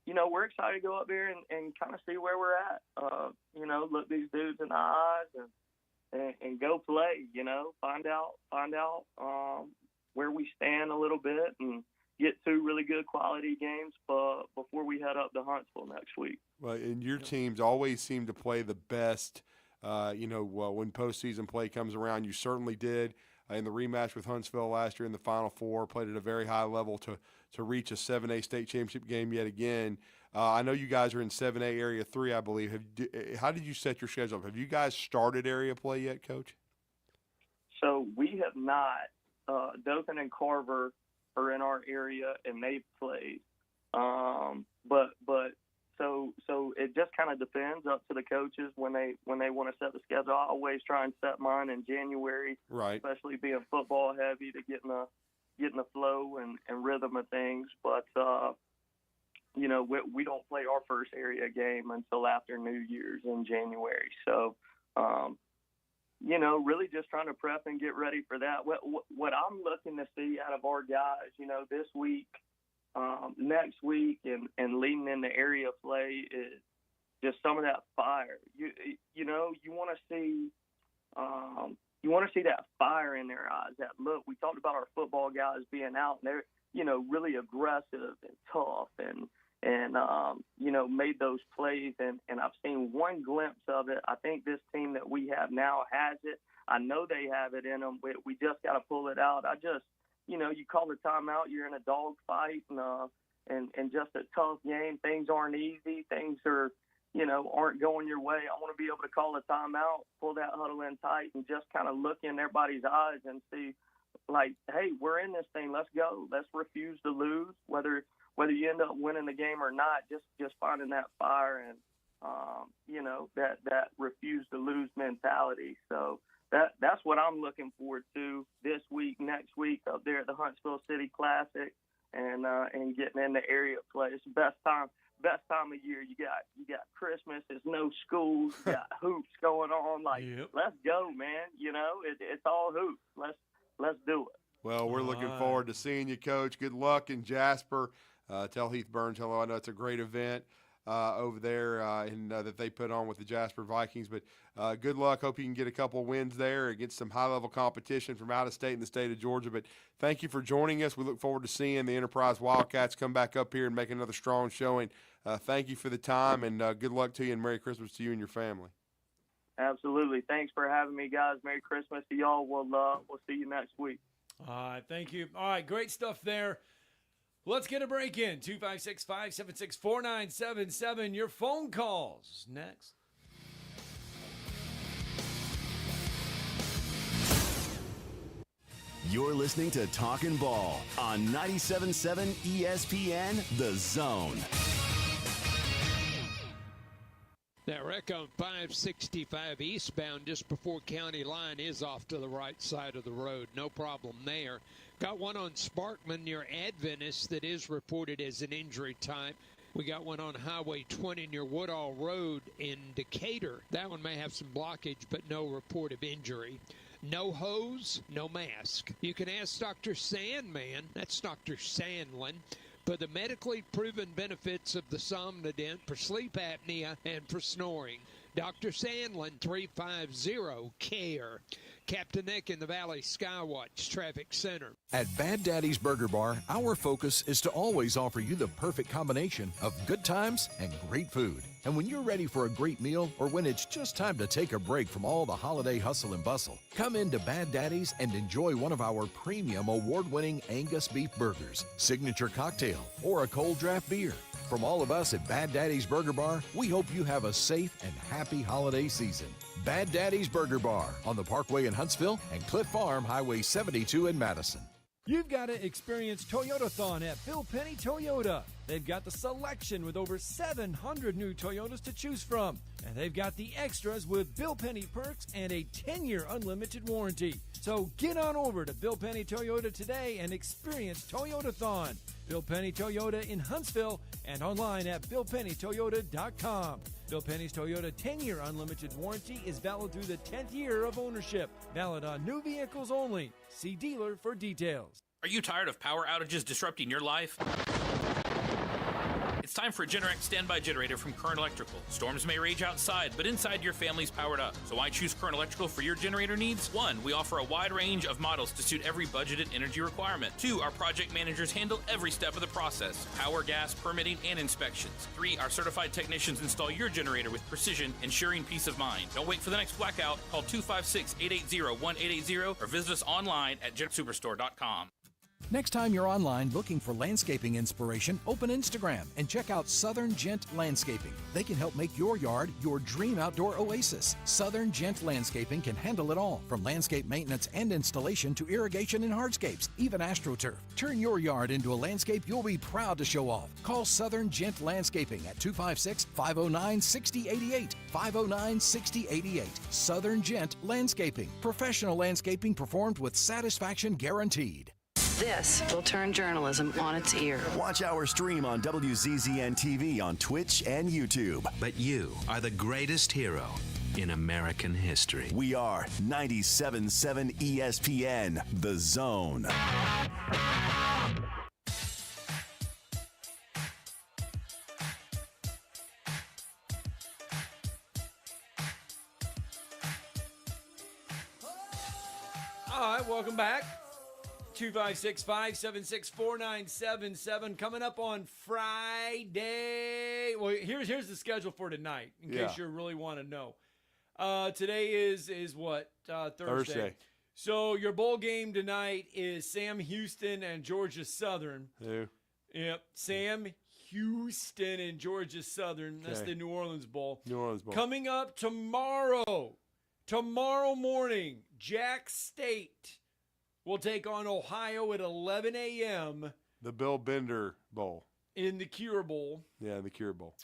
you know, we're excited to go up there and kind of see where we're at. You know, look these dudes in the eyes and go play. You know, find out where we stand a little bit and get two really good quality games before we head up to Huntsville next week. Well, and your teams always seem to play the best, you know, when postseason play comes around. You certainly did in the rematch with Huntsville last year in the Final Four, played at a very high level to reach a 7A state championship game yet again. I know you guys are in 7A Area 3, I believe. How did you set your schedule up? Have you guys started area play yet, Coach? So we have not. Dothan and Carver are in our area and they've played. But so it just kind of depends up to the coaches when they want to set the schedule. I always try and set mine in January, right? Especially being football heavy to get in the flow and rhythm of things. But you know, we don't play our first area game until after New Year's in January. So you know, really just trying to prep and get ready for that. What I'm looking to see out of our guys, you know, this week, next week, and leading into area play is just some of that fire. You know, you want to see that fire in their eyes. That look. We talked about our football guys being out, and they're, you know, really aggressive and tough, and you know, made those plays, and I've seen one glimpse of it. I think this team that we have now has it. I know they have it in them. We just got to pull it out. You know, you call the timeout, you're in a dog fight, and just a tough game. Things aren't easy. Things aren't going your way. I want to be able to call a timeout, pull that huddle in tight, and just kind of look in everybody's eyes and see, like, hey, we're in this thing. Let's go. Let's refuse to lose, whether you end up winning the game or not. Just finding that fire and you know, that refuse to lose mentality. So that's what I'm looking forward to this week, next week up there at the Huntsville City Classic, and getting into area play. It's the best time of year. You got Christmas. There's no schools. You got hoops going on. Like, Let's go, man. You know, it's all hoops. Let's do it. Well, we're looking forward to seeing you, Coach. Good luck in Jasper. Tell Heath Burns hello. I know it's a great event. over there that they put on with the Jasper Vikings. But good luck. Hope you can get a couple of wins there against some high-level competition from out of state in the state of Georgia. But thank you for joining us. We look forward to seeing the Enterprise Wildcats come back up here and make another strong showing. Thank you for the time, and good luck to you, and Merry Christmas to you and your family. Absolutely. Thanks for having me, guys. Merry Christmas to y'all. We'll see you next week. All right, thank you. All right, great stuff there. Let's get a break in. 256-576-4977. Your phone calls next. You're listening to Talkin' Ball on 97.7 ESPN, The Zone. That wreck on 565 eastbound just before county line is off to the right side of the road. No problem there. Got one on Sparkman near Adventist that is reported as an injury type. We got one on Highway 20 near Woodall Road in Decatur. That one may have some blockage, but no report of injury. No hose, no mask. You can ask Dr. Sandman, that's Dr. Sandlin, for the medically proven benefits of the Somnodent for sleep apnea and for snoring. Dr. Sandlin, 350-CARE. Captain Nick in the Valley Skywatch Traffic Center. At Bad Daddy's Burger Bar, our focus is to always offer you the perfect combination of good times and great food. And when you're ready for a great meal, or when it's just time to take a break from all the holiday hustle and bustle, come into Bad Daddy's and enjoy one of our premium award-winning Angus beef burgers, signature cocktail, or a cold draft beer. From all of us at Bad Daddy's Burger Bar, we hope you have a safe and happy holiday season. Bad Daddy's Burger Bar on the Parkway in Huntsville and Cliff Farm Highway 72 in Madison. You've got to experience Toyotathon at Bill Penny Toyota. They've got the selection with over 700 new Toyotas to choose from. And they've got the extras with Bill Penny perks and a 10-year unlimited warranty. So get on over to Bill Penny Toyota today and experience Toyotathon. Bill Penny Toyota in Huntsville and online at BillPennyToyota.com. Bill Penny's Toyota 10-year unlimited warranty is valid through the 10th year of ownership. Valid on new vehicles only. See dealer for details. Are you tired of power outages disrupting your life? It's time for a Generac standby generator from Current Electrical. Storms may rage outside, but inside your family's powered up. So why choose Current Electrical for your generator needs? 1, we offer a wide range of models to suit every budgeted energy requirement. 2, our project managers handle every step of the process: power, gas, permitting, and inspections. 3, our certified technicians install your generator with precision, ensuring peace of mind. Don't wait for the next blackout. Call 256-880-1880 or visit us online at GenSuperstore.com. Next time you're online looking for landscaping inspiration, open Instagram and check out Southern Gent Landscaping. They can help make your yard your dream outdoor oasis. Southern Gent Landscaping can handle it all, from landscape maintenance and installation to irrigation and hardscapes, even AstroTurf. Turn your yard into a landscape you'll be proud to show off. Call Southern Gent Landscaping at 256-509-6088. 509-6088. Southern Gent Landscaping. Professional landscaping performed with satisfaction guaranteed. This will turn journalism on its ear. Watch our stream on WZZN TV on Twitch and YouTube. But you are the greatest hero in American history. We are 97.7 ESPN, The Zone. All right, welcome back. 256-576-4977. Coming up on Friday. Well, here's the schedule for tonight, in case you really want to know. Today is what? Thursday. So your bowl game tonight is Sam Houston and Georgia Southern. Who? Yep, Sam Houston and Georgia Southern. That's the New Orleans Bowl. New Orleans Bowl. Coming up tomorrow morning, Jack State will take on Ohio at 11 a.m. The Bill Bender Bowl. In the Cure Bowl. Yeah, in the Cure Bowl.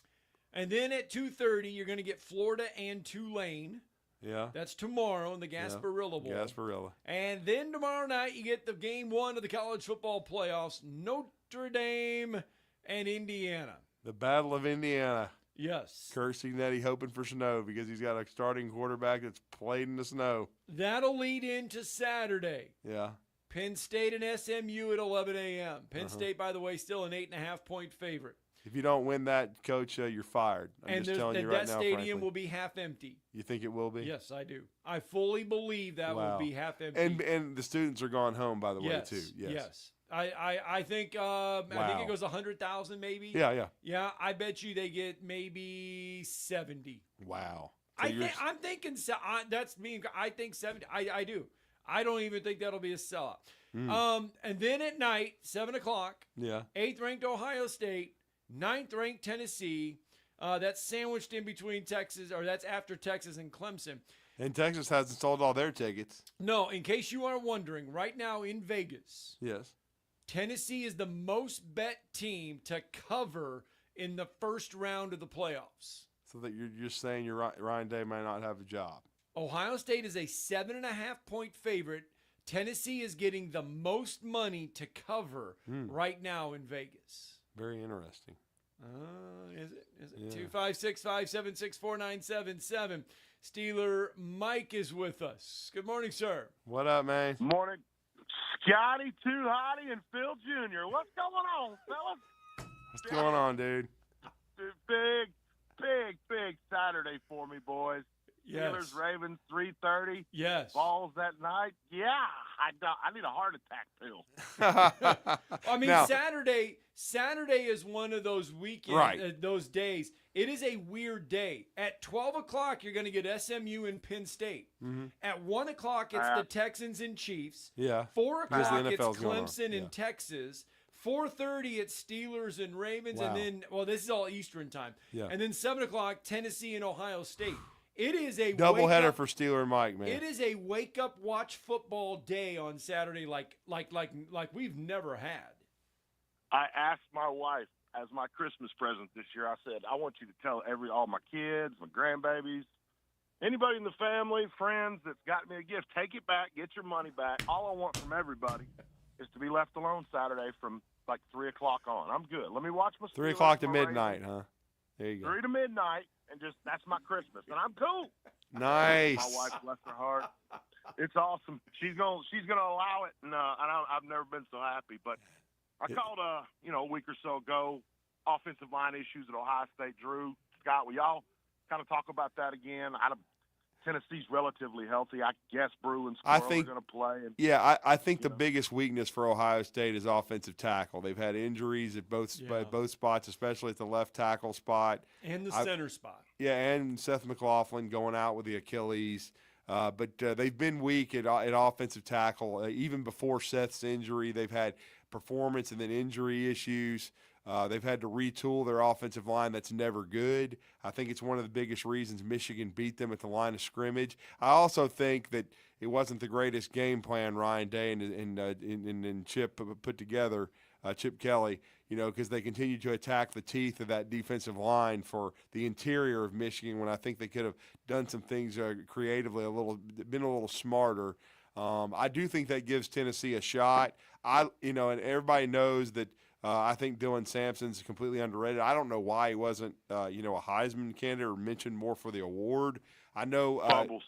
And then at 2:30, you're going to get Florida and Tulane. Yeah. That's tomorrow in the Gasparilla Bowl. Gasparilla. And then tomorrow night, you get the game 1 of the college football playoffs, Notre Dame and Indiana. The Battle of Indiana. Yes. Cursing Nettie, hoping for snow because he's got a starting quarterback that's played in the snow. That'll lead into Saturday. Yeah. Penn State and SMU at 11 a.m. Penn State, by the way, still an 8.5-point favorite. If you don't win that, Coach, you're fired. I'm just telling you right now, that stadium frankly. will be half empty. You think it will be? Yes, I do. I fully believe that will be half empty. And the students are gone home, by the way, too. Yes. I think I think it goes 100,000 maybe. Yeah. Yeah, I bet you they get maybe 70. Wow. So I'm thinking that's me. I think 70. I do. I don't even think that'll be a sellout. And then at night, 7 o'clock. Yeah. 8th ranked Ohio State, 9th ranked Tennessee. That's sandwiched in between Texas, or that's after Texas and Clemson. And Texas hasn't sold all their tickets. No, in case you are wondering, right now in Vegas, yes, Tennessee is the most bet team to cover in the first round of the playoffs. So that you're saying Ryan Day may not have a job. Ohio State is a 7.5-point favorite. Tennessee is getting the most money to cover right now in Vegas. Very interesting. Is it? 256-576-4977. Steeler Mike is with us. Good morning, sir. What up, man? Morning. Scotty, Too Hottie, and Phil Jr. What's going on, fellas? What's going on, dude? Big Saturday for me, boys. Yes. Steelers, Ravens, 3:30. Yes. Balls that night. Yeah, I need a heart attack pill. I mean, Now, Saturday is one of those weekends, Right. Those days. It is a weird day. At 12 o'clock, you're going to get SMU and Penn State. At 1 o'clock, it's the Texans and Chiefs. Yeah. 4 Because the o'clock, it's NFL's going on. Clemson and Texas. 4:30, it's Steelers and Ravens. Wow. And then, this is all Eastern time. Yeah. And then 7 o'clock, Tennessee and Ohio State. It is a Doubleheader for Steeler and Mike, man. It is a wake up, watch football day on Saturday, like we've never had. I asked my wife as my Christmas present this year. I said, I want you to tell all my kids, my grandbabies, anybody in the family, friends that's got me a gift, take it back, get your money back. All I want from everybody is to be left alone Saturday from like 3 o'clock on. I'm good. Let me watch my 3 Steelers, o'clock to my midnight, Ravens. huh? There you go. 3 to midnight, and just that's my Christmas, and I'm cool. Nice. My wife, bless her heart, it's awesome. She's gonna allow it, and I've never been so happy. But I called a week or so ago offensive line issues at Ohio State. Drew, Scott, will y'all kind of talk about that again? Tennessee's relatively healthy. I guess Brew and Squirrel are going to play. And, I think the biggest weakness for Ohio State is offensive tackle. They've had injuries at both spots, especially at the left tackle spot. And the center spot. Yeah, and Seth McLaughlin going out with the Achilles. But they've been weak at offensive tackle. Even before Seth's injury, they've had performance and then injury issues. They've had to retool their offensive line. That's never good. I think it's one of the biggest reasons Michigan beat them at the line of scrimmage. I also think that it wasn't the greatest game plan Ryan Day and Chip put together, Chip Kelly, because they continued to attack the teeth of that defensive line for the interior of Michigan when I think they could have done some things creatively, been a little smarter. I do think that gives Tennessee a shot. And everybody knows that I think Dylan Sampson's completely underrated. I don't know why he wasn't, a Heisman candidate or mentioned more for the award. I know fumbles.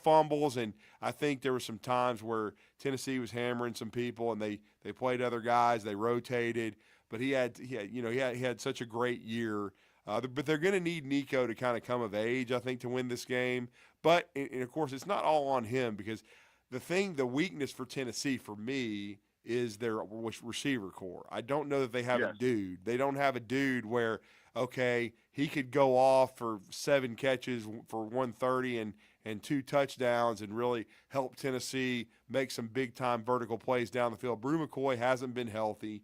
Fumbles, and I think there were some times where Tennessee was hammering some people, and they played other guys, they rotated. But he had such a great year. But they're going to need Nico to kind of come of age, I think, to win this game. But and of course, it's not all on him because the weakness for Tennessee for me is their receiver core. I don't know that they have a dude. They don't have a dude where, okay, he could go off for 7 catches for 130 and 2 touchdowns and really help Tennessee make some big-time vertical plays down the field. Brew McCoy hasn't been healthy.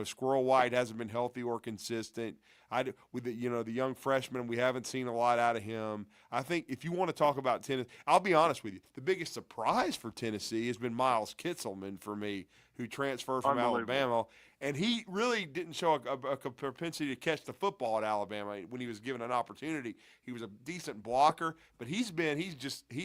Squirrel White hasn't been healthy or consistent. With the young freshman, we haven't seen a lot out of him. I think if you want to talk about Tennessee, I'll be honest with you. The biggest surprise for Tennessee has been Miles Kitselman for me, who transferred from Alabama. And he really didn't show a propensity to catch the football at Alabama when he was given an opportunity. He was a decent blocker, but he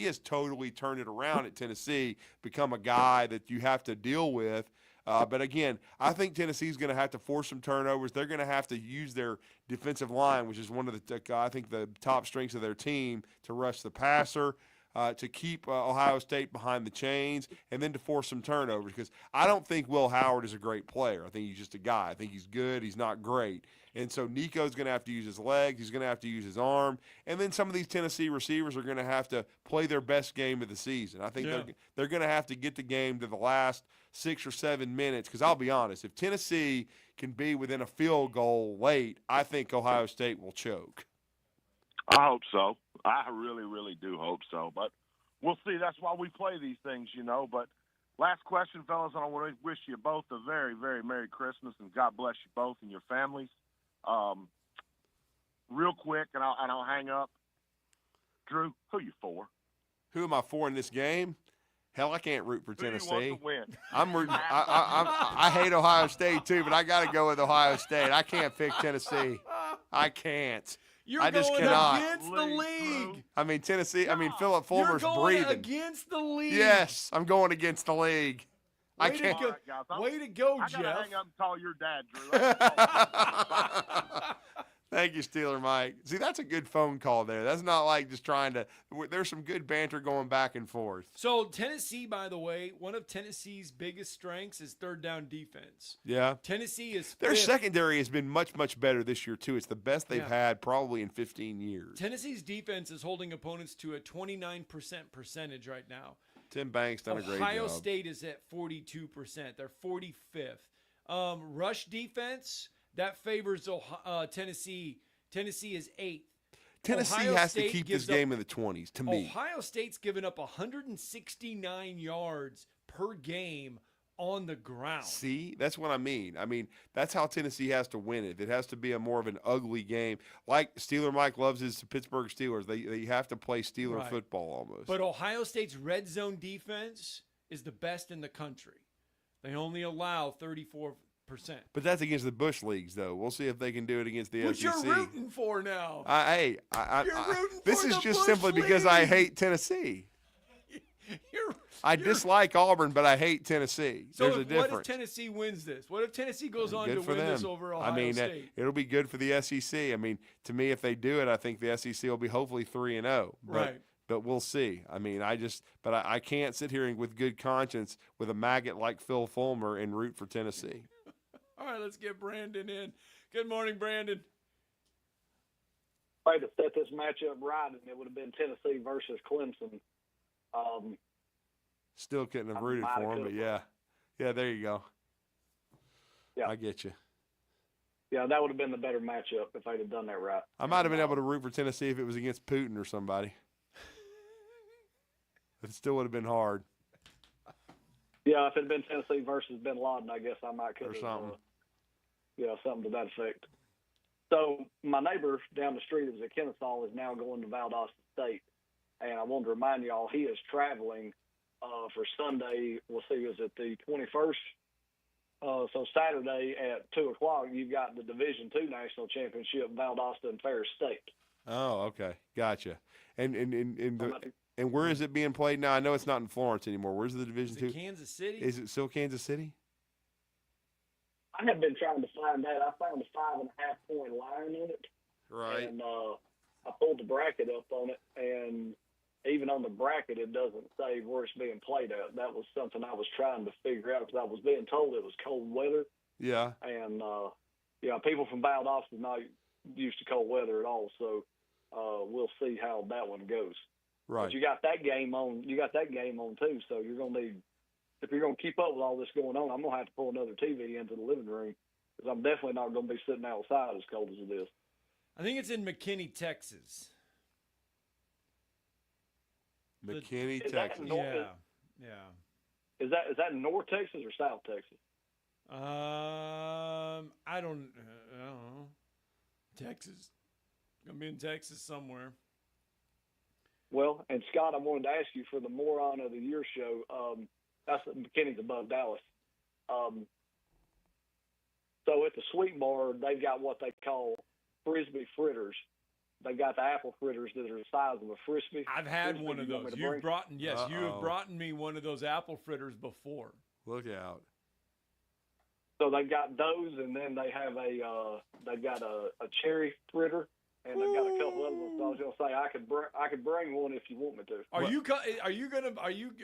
has totally turned it around at Tennessee, become a guy that you have to deal with. But again, I think Tennessee's going to have to force some turnovers. They're going to have to use their defensive line, which is one of the top strengths of their team, to rush the passer. to keep Ohio State behind the chains and then to force some turnovers, because I don't think Will Howard is a great player. I think he's just a guy. I think he's good. He's not great. And so Nico's going to have to use his legs. He's going to have to use his arm. And then some of these Tennessee receivers are going to have to play their best game of the season. I think they're going to have to get the game to the last 6 or 7 minutes, because I'll be honest, if Tennessee can be within a field goal late, I think Ohio State will choke. I hope so. I really, really do hope so. But we'll see. That's why we play these things, you know. But last question, fellas, and I want to wish you both a very, very Merry Christmas, and God bless you both and your families. Real quick, and I'll hang up. Drew, who you for? Who am I for in this game? Hell, I can't root for Tennessee. Who do you want to win? I'm rooting. I hate Ohio State too, but I got to go with Ohio State. I can't pick Tennessee. I can't. I just going cannot. Against the league. I mean, Tennessee. I mean, Philip Fulmer's You're going breathing. against the league. Yes, I'm going against the league. I can't. Way to go, I Jeff. gotta hang up and call your dad, Drew. Thank you, Steeler Mike. See, that's a good phone call there. That's not like just trying to – there's some good banter going back and forth. So Tennessee, by the way, one of Tennessee's biggest strengths is third down defense. Yeah. Tennessee is Their fifth. secondary has been much, much better this year, too. It's the best they've had probably in 15 years. Tennessee's defense is holding opponents to a 29% percentage right now. Tim Banks done a great job. Ohio State is at 42%. They're 45th. Rush defense, that favors Tennessee. Tennessee is 8th. Tennessee has to keep this game in the 20s, to me. Ohio State's given up 169 yards per game on the ground. See, that's what I mean. I mean, that's how Tennessee has to win it. It has to be a more of an ugly game. Like Steeler Mike loves his Pittsburgh Steelers. They have to play Steeler football almost. But Ohio State's red zone defense is the best in the country. They only allow 34%. But that's against the Bush leagues, though. We'll see if they can do it against the SEC. What you're rooting for now? This is just simply because I hate Tennessee. I dislike Auburn, but I hate Tennessee. There's a difference. What if Tennessee wins this? What if Tennessee goes on to win this over Ohio State? It'll be good for the SEC. I mean, to me, if they do it, I think the SEC will be hopefully 3-0. Right. But we'll see. I mean, I can't sit here with good conscience with a maggot like Phil Fulmer and root for Tennessee. All right, let's get Brandon in. Good morning, Brandon. Way to set this matchup right, and it would have been Tennessee versus Clemson. Still couldn't have rooted for him, but yeah, there you go. Yeah, I get you. Yeah, that would have been the better matchup if they'd have done that right. I might have been able to root for Tennessee if it was against Putin or somebody. It still would have been hard. Yeah, if it had been Tennessee versus Bin Laden, I guess I might could have. Or something. Something to that effect. So my neighbor down the street who's at Kennesaw is now going to Valdosta State. And I wanted to remind y'all he is traveling for Sunday. We'll see, is it the 21st? So Saturday at 2 o'clock, you've got the Division II National Championship, Valdosta and Ferris State. Oh, okay. Gotcha. And where is it being played now? I know it's not in Florence anymore. Where's the Division II? Kansas City? Is it still Kansas City? I have been trying to find that. I found a 5.5-point line in it. Right. And I pulled the bracket up on it, and even on the bracket, it doesn't say where it's being played at. That was something I was trying to figure out because I was being told it was cold weather. Yeah. And, people from Valdosta are not used to cold weather at all, so we'll see how that one goes. Right. But you got that game on. Too. So you're gonna need, if you're gonna keep up with all this going on, I'm gonna have to pull another TV into the living room because I'm definitely not gonna be sitting outside as cold as it is. I think it's in McKinney, Texas. McKinney, Texas. Yeah. Is that North Texas or South Texas? I don't know. Texas. Gonna be in Texas somewhere. Well, and Scott, I wanted to ask you for the Moron of the Year show. That's McKinney's above Dallas. So at the Sweet Bar, they've got what they call Frisbee fritters. They got the apple fritters that are the size of a Frisbee. I've had Frisbee, one of those. You have brought me one of those apple fritters before. Look out. So they've got those, and then they have they've got a cherry fritter. and I've got a couple other ones. So I was going to say I could bring one if you want me to. Are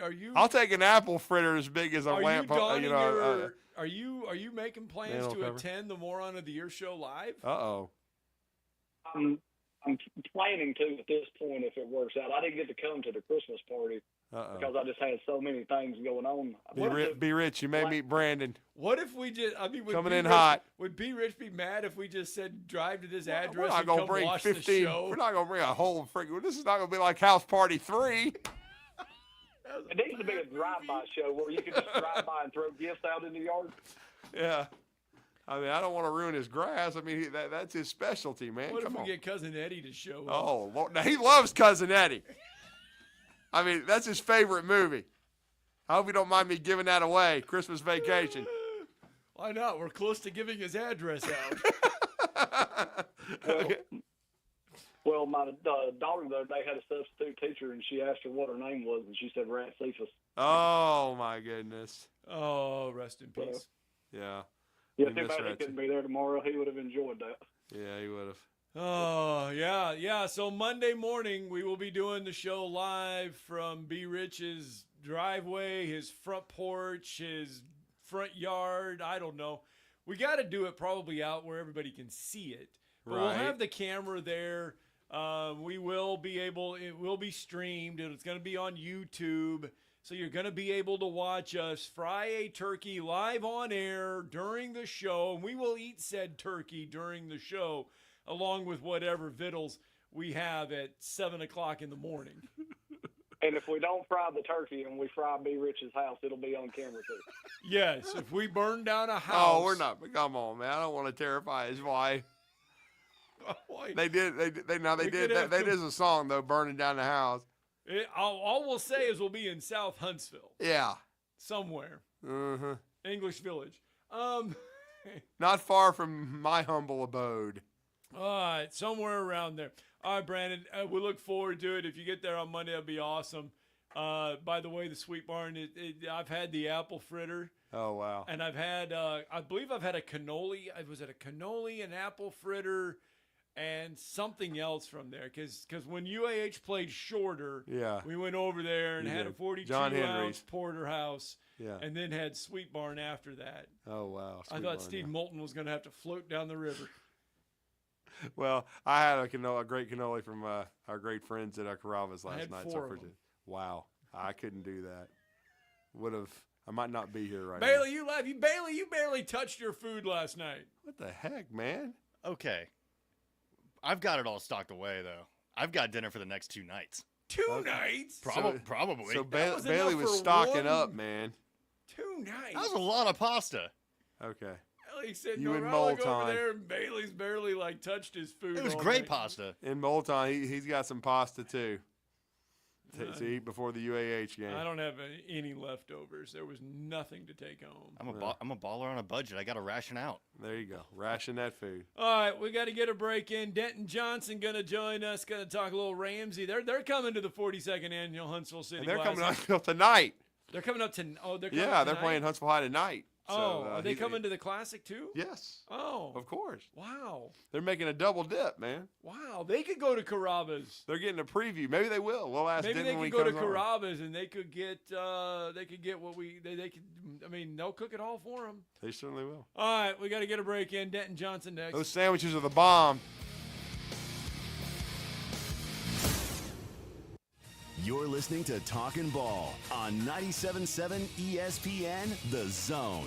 you? I'll take an apple fritter as big as a lamp. Are you making plans to attend the Moron of the Year show live? Uh-oh. I'm planning to at this point if it works out. I didn't get to come to the Christmas party because I just had so many things going on. Be rich. You may meet Brandon. What if we just? Coming in hot. Would B Rich be mad if we just said drive to this address? We're not and gonna come bring watch 15. The show? We're not gonna bring a whole freaking. This is not gonna be like House Party 3. It needs to be a drive-by show where you can just drive by and throw gifts out in the yard. Yeah. I mean, I don't want to ruin his grass. I mean, that's his specialty, man. What Come if we on. get Cousin Eddie to show up? Oh, well, now he loves Cousin Eddie. I mean, that's his favorite movie. I hope you don't mind me giving that away. Christmas Vacation. Why not? We're close to giving his address out. Well, my daughter the other day had a substitute teacher, and she asked her what her name was, and she said Rat Cephas. Oh, my goodness. Oh, rest in peace. Yeah. Yeah, too bad he couldn't be there tomorrow. He would have enjoyed that. Yeah, he would have. Oh, yeah. So Monday morning, we will be doing the show live from B. Rich's driveway, his front porch, his front yard. I don't know. We got to do it probably out where everybody can see it. But we'll have the camera there. We will be able, it will be streamed. It's going to be on YouTube. So you're going to be able to watch us fry a turkey live on air during the show. And we will eat said turkey during the show, along with whatever victuals we have at 7 o'clock in the morning. And if we don't fry the turkey and we fry B. Rich's house, it'll be on camera too. Yes, if we burn down a house. Oh, we're not. Come on, man. I don't want to terrify his wife. They did. That is a song though, burning down the house. All we'll say is we'll be in South Huntsville. Yeah. Somewhere. Mm-hmm. English Village. Not far from my humble abode. All right, somewhere around there. All right, Brandon, we look forward to it. If you get there on Monday, that'll be awesome. By the way, the Sweet Barn, I've had the apple fritter. Oh, wow. And I've had, I believe I've had a cannoli. Was it a cannoli, an apple fritter, and something else from there? Because when UAH played shorter, we went over there and had a 42-ounce porterhouse. Yeah. And then had Sweet Barn after that. Oh, wow. I thought Steve Moulton was going to have to float down the river. Well, I had a great cannoli from our great friends at Carrabba's last night. Wow. I couldn't do that. I might not be here right now. Bailey, you laugh. You barely touched your food last night. What the heck, man? Okay. I've got it all stocked away, though. I've got dinner for the next 2 nights. 2 nights? Probably. So Bailey was stocking up, man. 2 nights? That was a lot of pasta. Okay. Bailey said, You no, in I'll Mole go time. over there, and Bailey's barely, touched his food. It was all great night. pasta. In Moulton, he's got some pasta, too. To eat before the UAH game. I don't have any leftovers. There was nothing to take home. I'm a baller on a budget. I got to ration out. There you go. Ration that food. All right, we got to get a break in. Denton Johnson going to join us. Going to talk a little Ramsey. They're coming to the 42nd annual Huntsville City. And they're Classic. coming up tonight. They're coming up to. Oh, they're coming Yeah, up they're tonight? playing Huntsville High tonight. Oh, are they coming to the Classic too? Yes. Oh, of course. Wow. They're making a double dip, man. Wow, they could go to Carrabba's. They're getting a preview. Maybe they will. We'll ask Maybe Denton they when could he go to comes on. Carrabba's and they could get what they could. I mean, they'll cook it all for them. They certainly will. All right, we got to get a break in. Denton Johnson next. Those sandwiches are the bomb. You're listening to Talkin' Ball on 97.7 ESPN The Zone.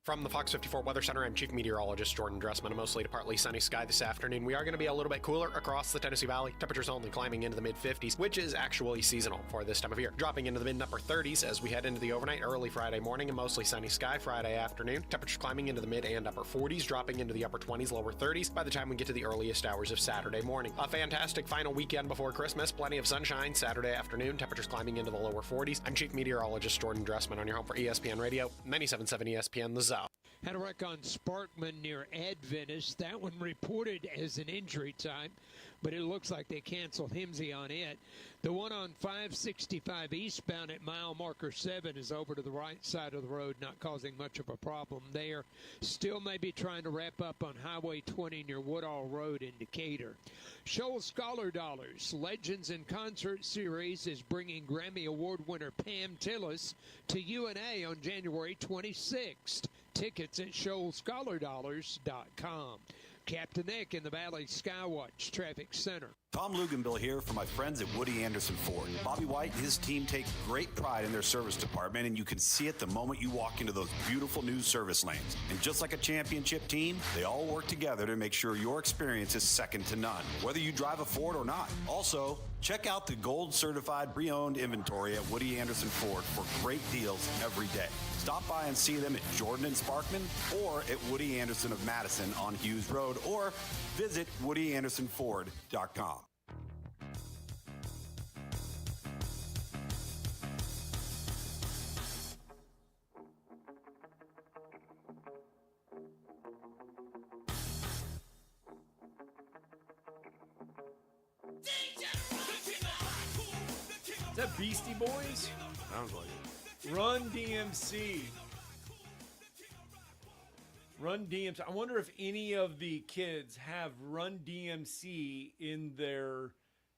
From the Fox 54 Weather Center, I'm Chief Meteorologist Jordan Dressman. A mostly to partly sunny sky this afternoon. We are going to be a little bit cooler across the Tennessee Valley. Temperatures only climbing into the mid-50s, which is actually seasonal for this time of year. Dropping into the mid-upper 30s as we head into the overnight, early Friday morning, and mostly sunny sky Friday afternoon. Temperatures climbing into the mid and upper 40s, dropping into the upper 20s, lower 30s by the time we get to the earliest hours of Saturday morning. A fantastic final weekend before Christmas. Plenty of sunshine Saturday afternoon. Temperatures climbing into the lower 40s. I'm Chief Meteorologist Jordan Dressman on your home for ESPN Radio, 97.7 ESPN The Zone. Had a wreck on Sparkman near Adventist. That one reported as an injury time. but it looks like they canceled Himsey on it. The one on 565 eastbound at mile marker 7 is over to the right side of the road, not causing much of a problem there. Still maybe trying to wrap up on Highway 20 near Woodall Road in Decatur. Shoal Scholar Dollars Legends in Concert Series is bringing Grammy Award winner Pam Tillis to UNA on January 26th. Tickets at shoalscholardollars.com. Captain Nick in the Valley Skywatch Traffic Center. Tom Luganbill here for my friends at Woody Anderson Ford. Bobby White and his team take great pride in their service department, and you can see it the moment you walk into those beautiful new service lanes. And just like a championship team, they all work together to make sure your experience is second to none, whether you drive a Ford or not. Also, check out the gold certified pre-owned inventory at Woody Anderson Ford for great deals every day. Stop by and see them at Jordan and Sparkman or at Woody Anderson of Madison on Hughes Road, or visit WoodyAndersonFord.com. Is that Beastie Boys? Sounds like it. Run DMC. Run DMC. I wonder if any of the kids have Run DMC in their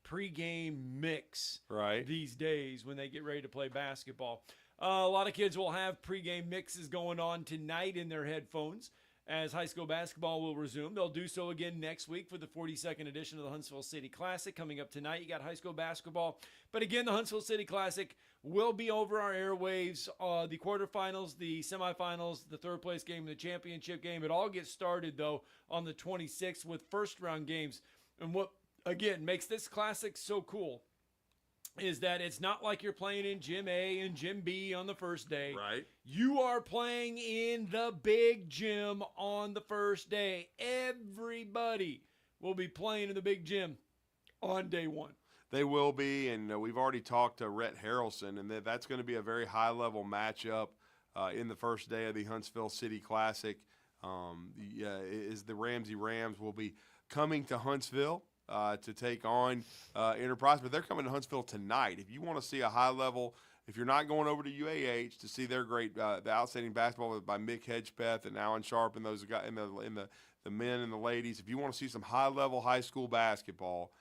pregame mix these days when they get ready to play basketball. A lot of kids will have pregame mixes going on tonight in their headphones as high school basketball will resume. They'll do so again next week for the 42nd edition of the Huntsville City Classic. Coming up tonight, you got high school basketball. But again, the Huntsville City Classic will be over our airwaves. The quarterfinals, the semifinals, the third place game, the championship game. It all gets started, though, on the 26th with first-round games. And what, again, makes this Classic so cool is that it's not like you're playing in Gym A and Gym B on the first day. Right. You are playing in the big gym on the first day. Everybody will be playing in the big gym on day one. They will be, and we've already talked to Rhett Harrelson, and that's going to be a very high-level matchup in the first day of the Huntsville City Classic. The Ramsey Rams will be coming to Huntsville to take on Enterprise, but they're coming to Huntsville tonight. If you want to see a high level, if you're not going over to UAH to see their great, the outstanding basketball by Mick Hedgepeth and Alan Sharp and those guys, the men and the ladies, if you want to see some high level high school basketball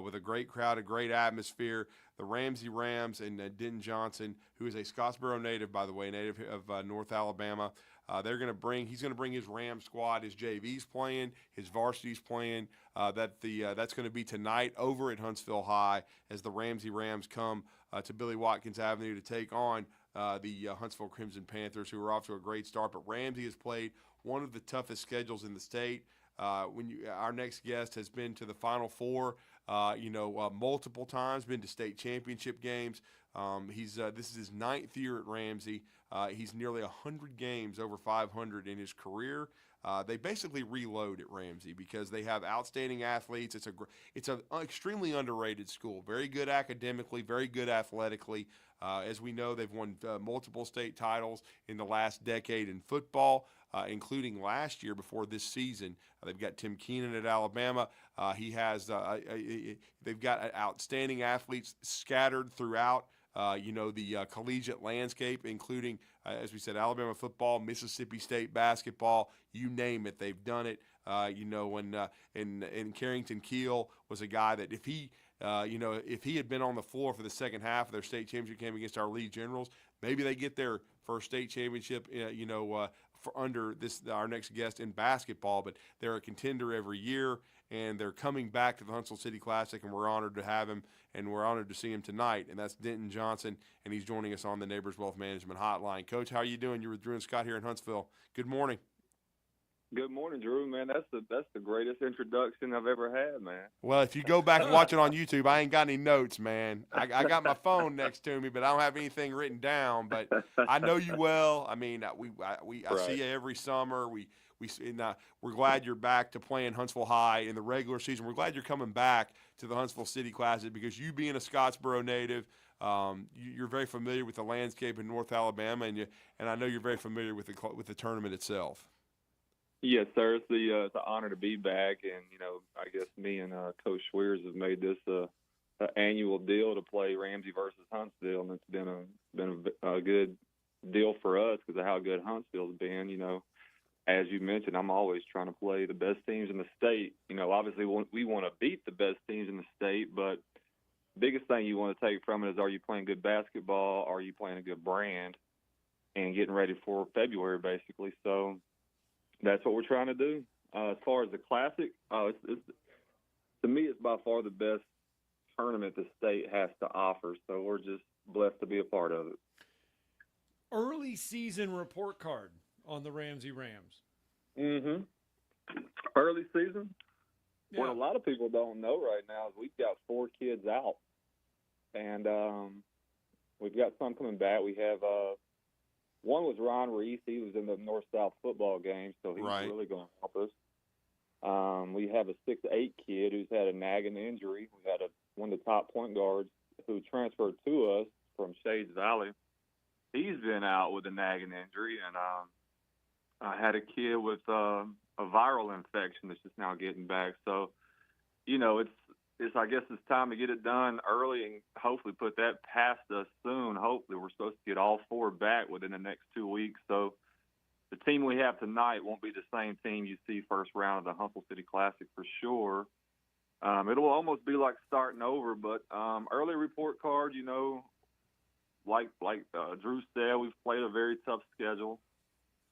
with a great crowd, a great atmosphere, the Ramsey Rams and Denton Johnson, who is a Scottsboro native, by the way, native of North Alabama. He's going to bring his Ram squad. His JV's playing, his varsity's playing. That's going to be tonight over at Huntsville High as the Ramsey Rams come to Billy Watkins Avenue to take on the Huntsville Crimson Panthers, who are off to a great start. But Ramsey has played one of the toughest schedules in the state. Our next guest has been to the Final Four, multiple times, been to state championship games. This is his 9th year at Ramsey. He's nearly 100 games over 500 in his career. They basically reload at Ramsey because they have outstanding athletes. It's an extremely underrated school. Very good academically, very good athletically. As we know, they've won multiple state titles in the last decade in football, including last year before this season. They've got Tim Keenan at Alabama. They've got outstanding athletes scattered throughout the collegiate landscape, including, as we said, Alabama football, Mississippi State basketball, you name it, they've done it. And Carrington Keel was a guy that if he had been on the floor for the second half of their state championship game against our Lee Generals, maybe they get their first state championship, for under our next guest in basketball. But they're a contender every year, and they're coming back to the Huntsville City Classic, and we're honored to have him, and we're honored to see him tonight. And that's Denton Johnson, and he's joining us on the Neighbors Wealth Management Hotline. Coach, how are you doing? You're with Drew and Scott here in Huntsville. Good morning. Good morning, Drew, man. That's the greatest introduction I've ever had, man. Well, if you go back and watch it on YouTube, I ain't got any notes, man. I got my phone next to me, but I don't have anything written down. But I know you well. I mean, I see you every summer. We're glad you're back to playing Huntsville High in the regular season. We're glad you're coming back to the Huntsville City Classic because you being a Scottsboro native, you're very familiar with the landscape in North Alabama, and I know you're very familiar with the tournament itself. Yes, sir. It's the honor to be back, and I guess me and Coach Schweers have made this an annual deal to play Ramsey versus Huntsville, and it's been a good deal for us because of how good Huntsville's been. As you mentioned, I'm always trying to play the best teams in the state. Obviously we want to beat the best teams in the state, but biggest thing you want to take from it is, are you playing good basketball? Are you playing a good brand? And getting ready for February, basically. So that's what we're trying to do. As far as the Classic, to me, it's by far the best tournament the state has to offer. So we're just blessed to be a part of it. Early season report card on the Ramsey Rams. Mm-hmm. Early season? Yeah. What a lot of people don't know right now is we've got 4 kids out. And we've got some coming back. We have one was Ron Reese. He was in the North-South football game, so he's really going to help us. We have a 6'8" kid who's had a nagging injury. We had one of the top point guards who transferred to us from Shades Valley. He's been out with a nagging injury, and I had a kid with a viral infection that's just now getting back. So, it's I guess it's time to get it done early and hopefully put that past us soon. Hopefully we're supposed to get all 4 back within the next 2 weeks. So the team we have tonight won't be the same team you see first round of the Huntsville City Classic for sure. It'll almost be like starting over, but early report card, like Drew said, we've played a very tough schedule.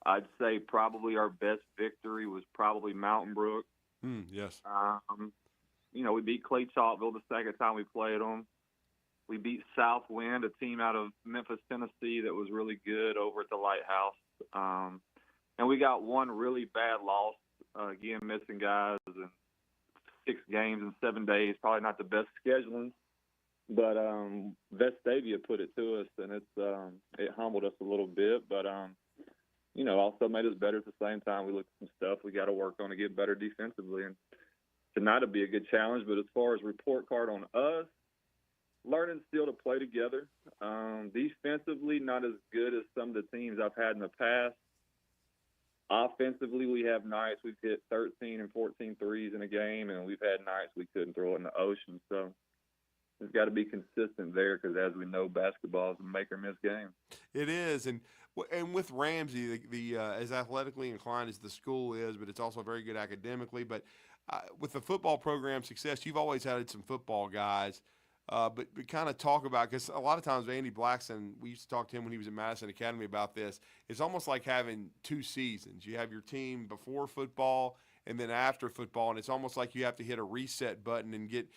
I'd say probably our best victory was probably Mountain Brook. Yes. We beat Clay Chalkville the second time we played them. We beat Southwind, a team out of Memphis, Tennessee that was really good over at the Lighthouse. And we got one really bad loss, again, missing guys in 6 games in 7 days. Probably not the best scheduling, but Vestavia put it to us, and it humbled us a little bit. But, also made us better at the same time. We looked at some stuff we got to work on to get better defensively. And tonight will be a good challenge. But as far as report card on us, learning still to play together. Defensively, not as good as some of the teams I've had in the past. Offensively, we have nights we've hit 13 and 14 threes in a game, and we've had nights we couldn't throw it in the ocean. So it's got to be consistent there because, as we know, basketball is a make-or-miss game. It is, and with Ramsey, the as athletically inclined as the school is, but it's also very good academically. But with the football program success, you've always had some football guys. But kind of talk about, because a lot of times Andy Blackson, we used to talk to him when he was at Madison Academy about this. It's almost like having 2 seasons. You have your team before football and then after football, and it's almost like you have to hit a reset button and get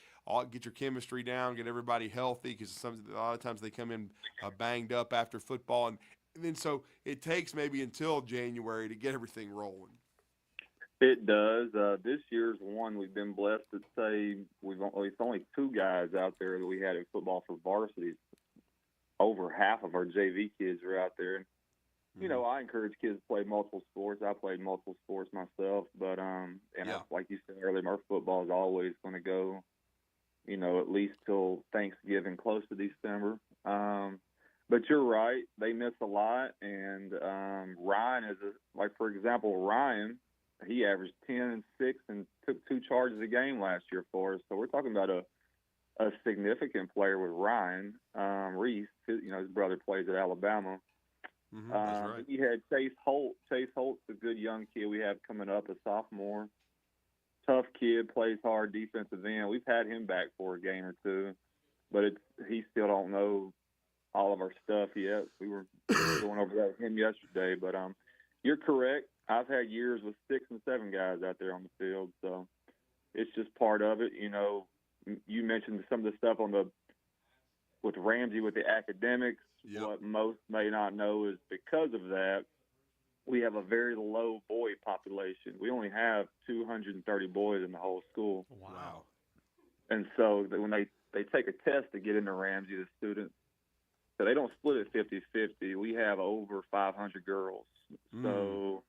your chemistry down, get everybody healthy, because a lot of times they come in banged up after football, and then so it takes maybe until January to get everything rolling. It does. This year's one, we've been blessed to say it's only 2 guys out there that we had in football for varsity. Over half of our JV kids are out there. I encourage kids to play multiple sports. I played multiple sports myself, but like you said earlier, our football is always going to go, at least till Thanksgiving, close to December. But you're right; they miss a lot, and Ryan for example, Ryan. He averaged 10 and 6 and took 2 charges a game last year for us. So we're talking about a significant player with Ryan Reese. His brother plays at Alabama. That's right. You had Chase Holt. Chase Holt's a good young kid we have coming up, a sophomore. Tough kid, plays hard defensive end. We've had him back for a game or 2, but he still don't know all of our stuff yet. We were going over that with him yesterday. But you're correct. I've had years with 6 and 7 guys out there on the field, so it's just part of it. You mentioned some of the stuff with Ramsey with the academics. Yep. What most may not know is because of that, we have a very low boy population. We only have 230 boys in the whole school. Wow. And so when they take a test to get into Ramsey, the students, so they don't split it 50-50. We have over 500 girls. So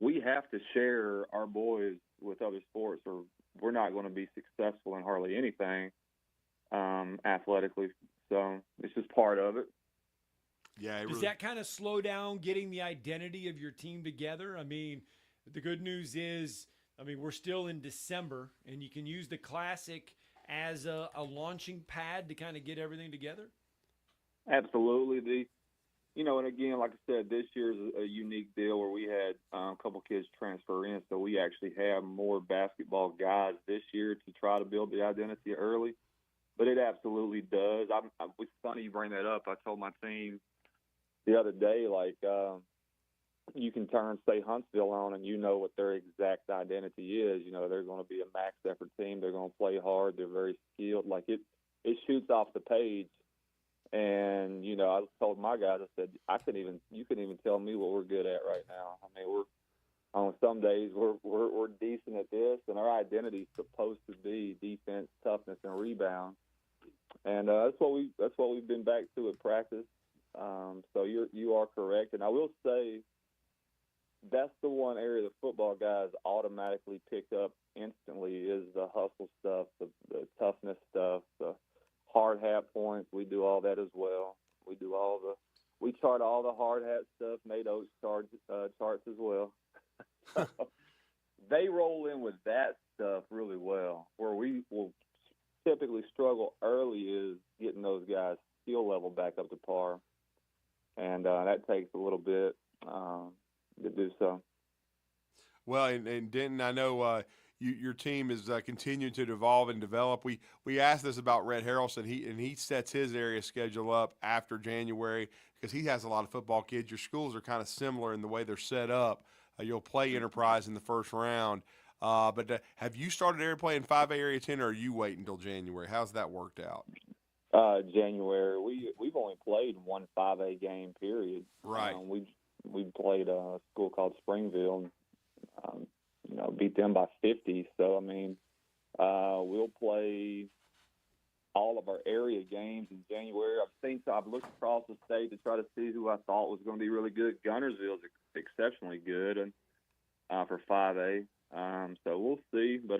we have to share our boys with other sports, or we're not going to be successful in hardly anything athletically. So it's just part of it. Yeah. Does that kind of slow down getting the identity of your team together? I mean, The good news is, I mean, we're still in December, and you can use the Classic as a launching pad to kind of get everything together. Absolutely. And again, like I said, this year's a unique deal where we had a couple kids transfer in, so we actually have more basketball guys this year to try to build the identity early. But it absolutely does. It's funny you bring that up. I told my team the other day, you can turn, say, Huntsville on, and you know what their exact identity is. They're going to be a max effort team. They're going to play hard. They're very skilled. It shoots off the page. And, I told my guys, I said, you couldn't even tell me what we're good at right now. I mean, on some days we're decent at this, and our identity is supposed to be defense, toughness, and rebound. And that's what we've been back to at practice. So you are correct. And I will say that's the one area the football guys automatically pick up instantly is the hustle stuff, the toughness stuff, the hard hat points. We do all that as well. We chart all the hard hat stuff. Nate Oates charts as well. So they roll in with that stuff really well. Where we will typically struggle early is getting those guys' skill level back up to par, and that takes a little bit to do so. Well, and Denton, I know your team is continuing to evolve and develop. We asked this about Rhett Harrelson. He sets his area schedule up after January because he has a lot of football kids. Your schools are kind of similar in the way they're set up. You'll play Enterprise in the first round. But have you started area play in 5A Area 10, or are you waiting until January? How's that worked out? January. We've only played one 5A game, period. Right. We played a school called Springville, and beat them by 50. So, I mean, we'll play all of our area games in January. I've looked across the state to try to see who I thought was going to be really good. Gunnersville's exceptionally good, and for 5A. So we'll see. But,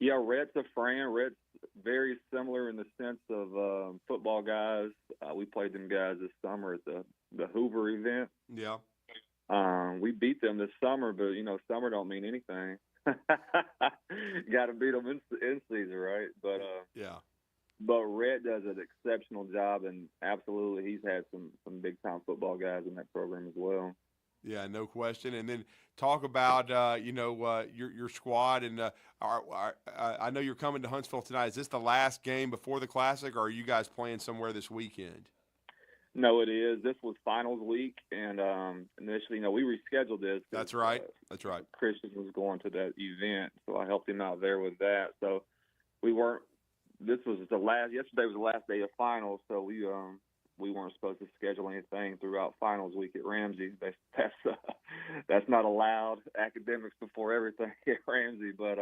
Rhett's a friend. Rhett's very similar in the sense of football guys. We played them guys this summer at the Hoover event. Yeah. We beat them this summer, but, summer don't mean anything. Got to beat them in season, right? But yeah. But Rhett does an exceptional job, and absolutely he's had some big-time football guys in that program as well. Yeah, no question. And then talk about, your squad. And I know you're coming to Huntsville tonight. Is this the last game before the Classic, or are you guys playing somewhere this weekend? No, it is. This was finals week, and initially, we rescheduled this. That's right. That's right. Christian was going to that event, so I helped him out there with that. So we weren't. This was yesterday was the last day of finals, so we weren't supposed to schedule anything throughout finals week at Ramsey. That's not allowed. Academics before everything at Ramsey. But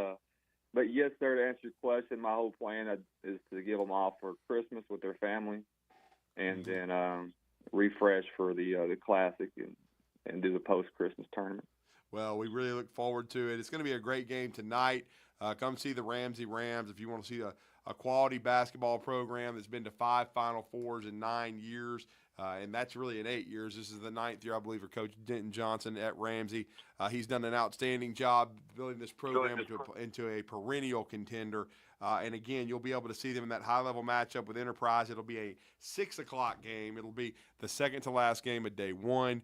yes, sir. To answer your question, my whole plan is to give them off for Christmas with their family, and then refresh for the Classic and do the post-Christmas tournament. Well, we really look forward to it. It's going to be a great game tonight. Come see the Ramsey Rams if you want to see a quality basketball program that's been to 5 Final Fours in 9 years, and that's really in 8 years. This is the 9th year, I believe, for Coach Denton Johnson at Ramsey. He's done an outstanding job building this program into a perennial contender. And, again, you'll be able to see them in that high-level matchup with Enterprise. It'll be a 6 o'clock game. It'll be the second-to-last game of day one.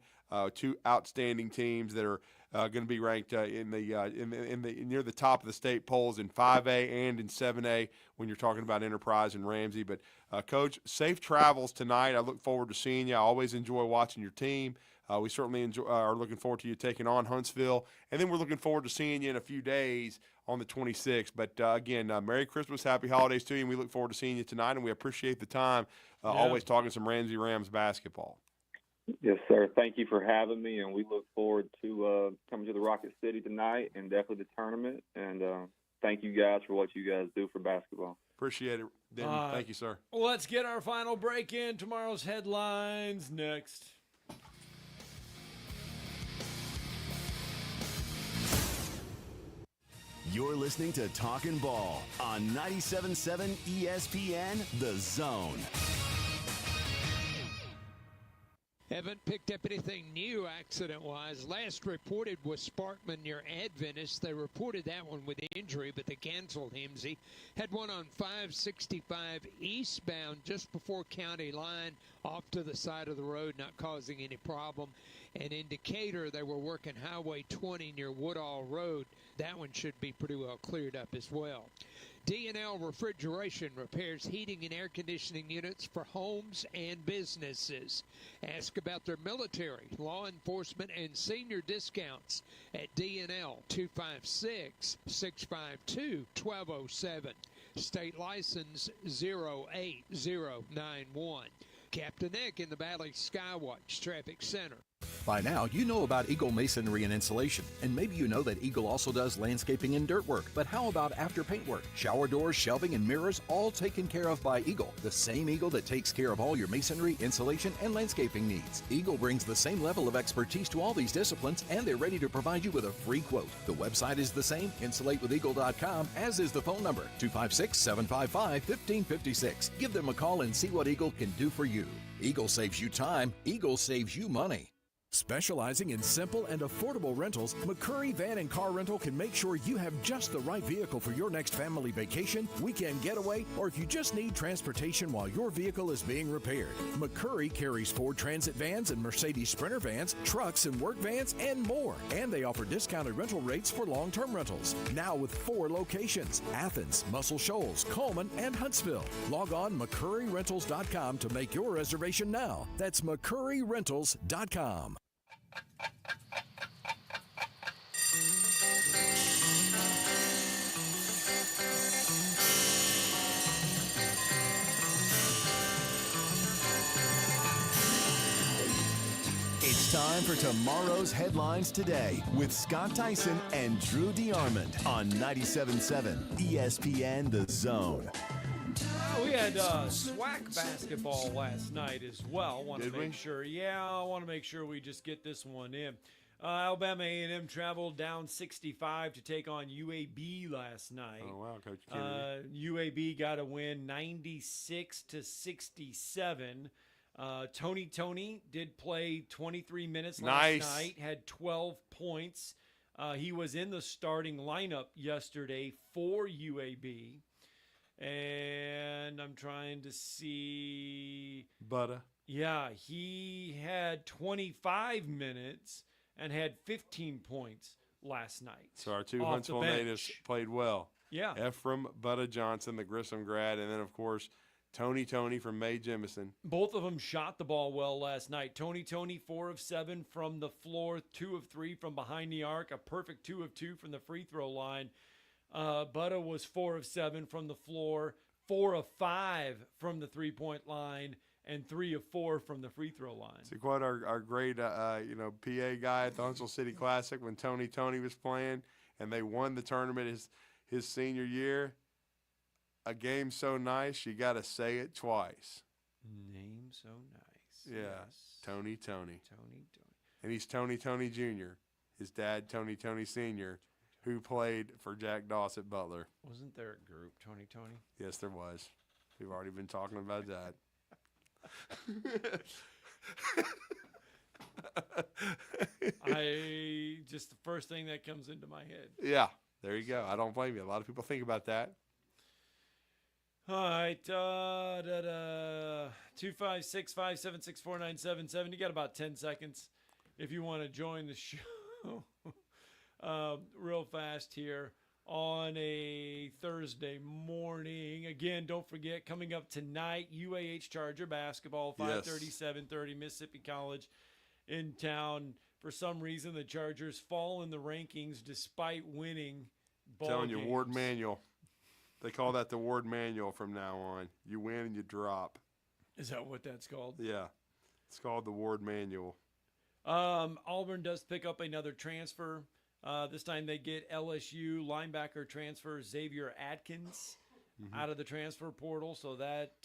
2 outstanding teams that are going to be ranked in the near the top of the state polls in 5A and in 7A when you're talking about Enterprise and Ramsey. But, Coach, safe travels tonight. I look forward to seeing you. I always enjoy watching your team. We certainly are looking forward to you taking on Huntsville. And then we're looking forward to seeing you in a few days on the 26th. But, again, Merry Christmas, Happy Holidays to you, and we look forward to seeing you tonight. And we appreciate the time always talking some Ramsey Rams basketball. Yes, sir. Thank you for having me, and we look forward to coming to the Rocket City tonight and definitely the tournament. And thank you guys for what you guys do for basketball. Appreciate it, Denton. Thank you, sir. Let's get our final break in. Tomorrow's headlines next. You're listening to Talkin' Ball on 97.7 ESPN, The Zone. Haven't picked up anything new accident-wise. Last reported was Sparkman near Adventist. They reported that one with injury, but they canceled Himsey. Had one on 565 eastbound just before county line, off to the side of the road, not causing any problem. And in Decatur, they were working Highway 20 near Woodall Road. That one should be pretty well cleared up as well. D&L Refrigeration repairs heating and air conditioning units for homes and businesses. Ask about their military, law enforcement, and senior discounts at D&L 256-652-1207. State license 08091. Captain Nick in the Valley Skywatch Traffic Center. By now, you know about Eagle Masonry and Insulation, and maybe you know that Eagle also does landscaping and dirt work. But how about after paint work? Shower doors, shelving, and mirrors, all taken care of by Eagle, the same Eagle that takes care of all your masonry, insulation, and landscaping needs. Eagle brings the same level of expertise to all these disciplines, and they're ready to provide you with a free quote. The website is the same, insulatewitheagle.com, as is the phone number, 256-755-1556. Give them a call and see what Eagle can do for you. Eagle saves you time. Eagle saves you money. Specializing in simple and affordable rentals, McCurry Van and Car Rental can make sure you have just the right vehicle for your next family vacation, weekend getaway, or if you just need transportation while your vehicle is being repaired. McCurry carries Ford Transit vans and Mercedes Sprinter vans, trucks and work vans, and more. And they offer discounted rental rates for long-term rentals. Now with 4 locations: Athens, Muscle Shoals, Coleman, and Huntsville. Log on McCurryRentals.com to make your reservation now. That's McCurryRentals.com. It's time for tomorrow's headlines today with Scott Tyson and Drew DeArmond on 97.7 ESPN The Zone. We had SWAC basketball last night as well. I want to make sure we just get this one in. Alabama A&M traveled down 65 to take on UAB last night. Oh, wow, Coach Kennedy. UAB got a win 96-67. Tony did play 23 minutes last night, had 12 points. He was in the starting lineup yesterday for UAB. And I'm trying to see. Butter. Yeah, he had 25 minutes and had 15 points last night. So our 2 Huntsville natives played well. Yeah. Ephraim Butta Johnson, the Grissom grad, and then, of course, Tony from Mae Jemison. Both of them shot the ball well last night. Tony, 4 of 7 from the floor, 2 of 3 from behind the arc, a perfect 2 of 2 from the free throw line. Butta was 4 of 7 from the floor, 4 of 5 from the three-point line, and 3 of 4 from the free throw line. To quote our great, PA guy at the Huntsville City Classic when Tony was playing and they won the tournament his senior year, a game so nice you got to say it twice. Name so nice. Yeah, Yes. Tony. Tony. And he's Tony Jr., his dad, Tony Sr., who played for Jack Doss at Butler. Wasn't there a group, Tony? Yes, there was. We've already been talking about that. Just the first thing that comes into my head. Yeah, there you go. I don't blame you. A lot of people think about that. All right, 256-576-4977. You got about 10 seconds if you want to join the show. Real fast here on a Thursday morning. Again, don't forget, coming up tonight, UAH Charger basketball, 5:30, 7:30, Mississippi College in town. For some reason, the Chargers fall in the rankings despite winning ball Telling games. you, Ward Manual. They call that the Ward Manual from now on. You win and you drop. Is that what that's called? Yeah. It's called the Ward Manual. Auburn does pick up another transfer. This time they get LSU linebacker transfer Xavier Atkins out of the transfer portal. So that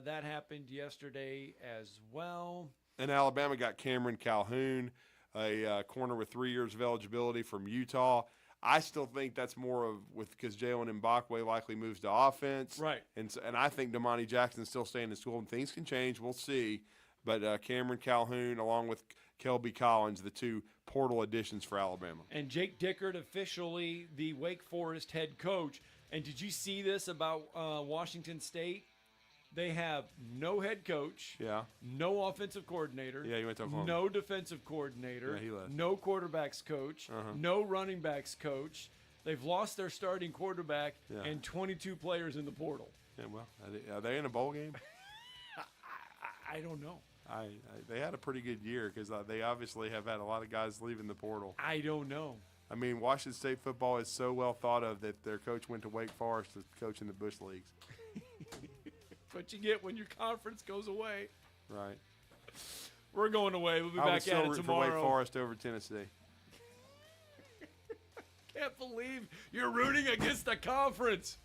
happened yesterday as well. And Alabama got Cameron Calhoun, a corner with 3 years of eligibility from Utah. I still think that's more of because Jalen Mbakwe likely moves to offense. Right. And I think Damani Jackson's still staying in school, and things can change. We'll see. But Cameron Calhoun, along with Kelby Collins, the two portal additions for Alabama. And Jake Dickert, officially the Wake Forest head coach. And did you see this about Washington State? They have no head coach, no offensive coordinator, he went to Oklahoma. No defensive coordinator, he left. No quarterbacks coach, no running backs coach. They've lost their starting quarterback and 22 players in the portal. Yeah, well, are they in a bowl game? I don't know. They had a pretty good year because they obviously have had a lot of guys leaving the portal. I don't know. I mean, Washington State football is so well thought of that their coach went to Wake Forest to coach in the Bush Leagues. What you get when your conference goes away. Right. We're going away. We'll be I back would still at it root tomorrow. for Wake Forest over Tennessee. Can't believe you're rooting against the conference.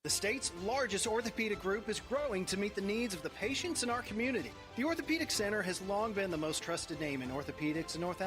The state's largest orthopedic group is growing to meet the needs of the patients in our community. The Orthopedic Center has long been the most trusted name in orthopedics in North Alabama.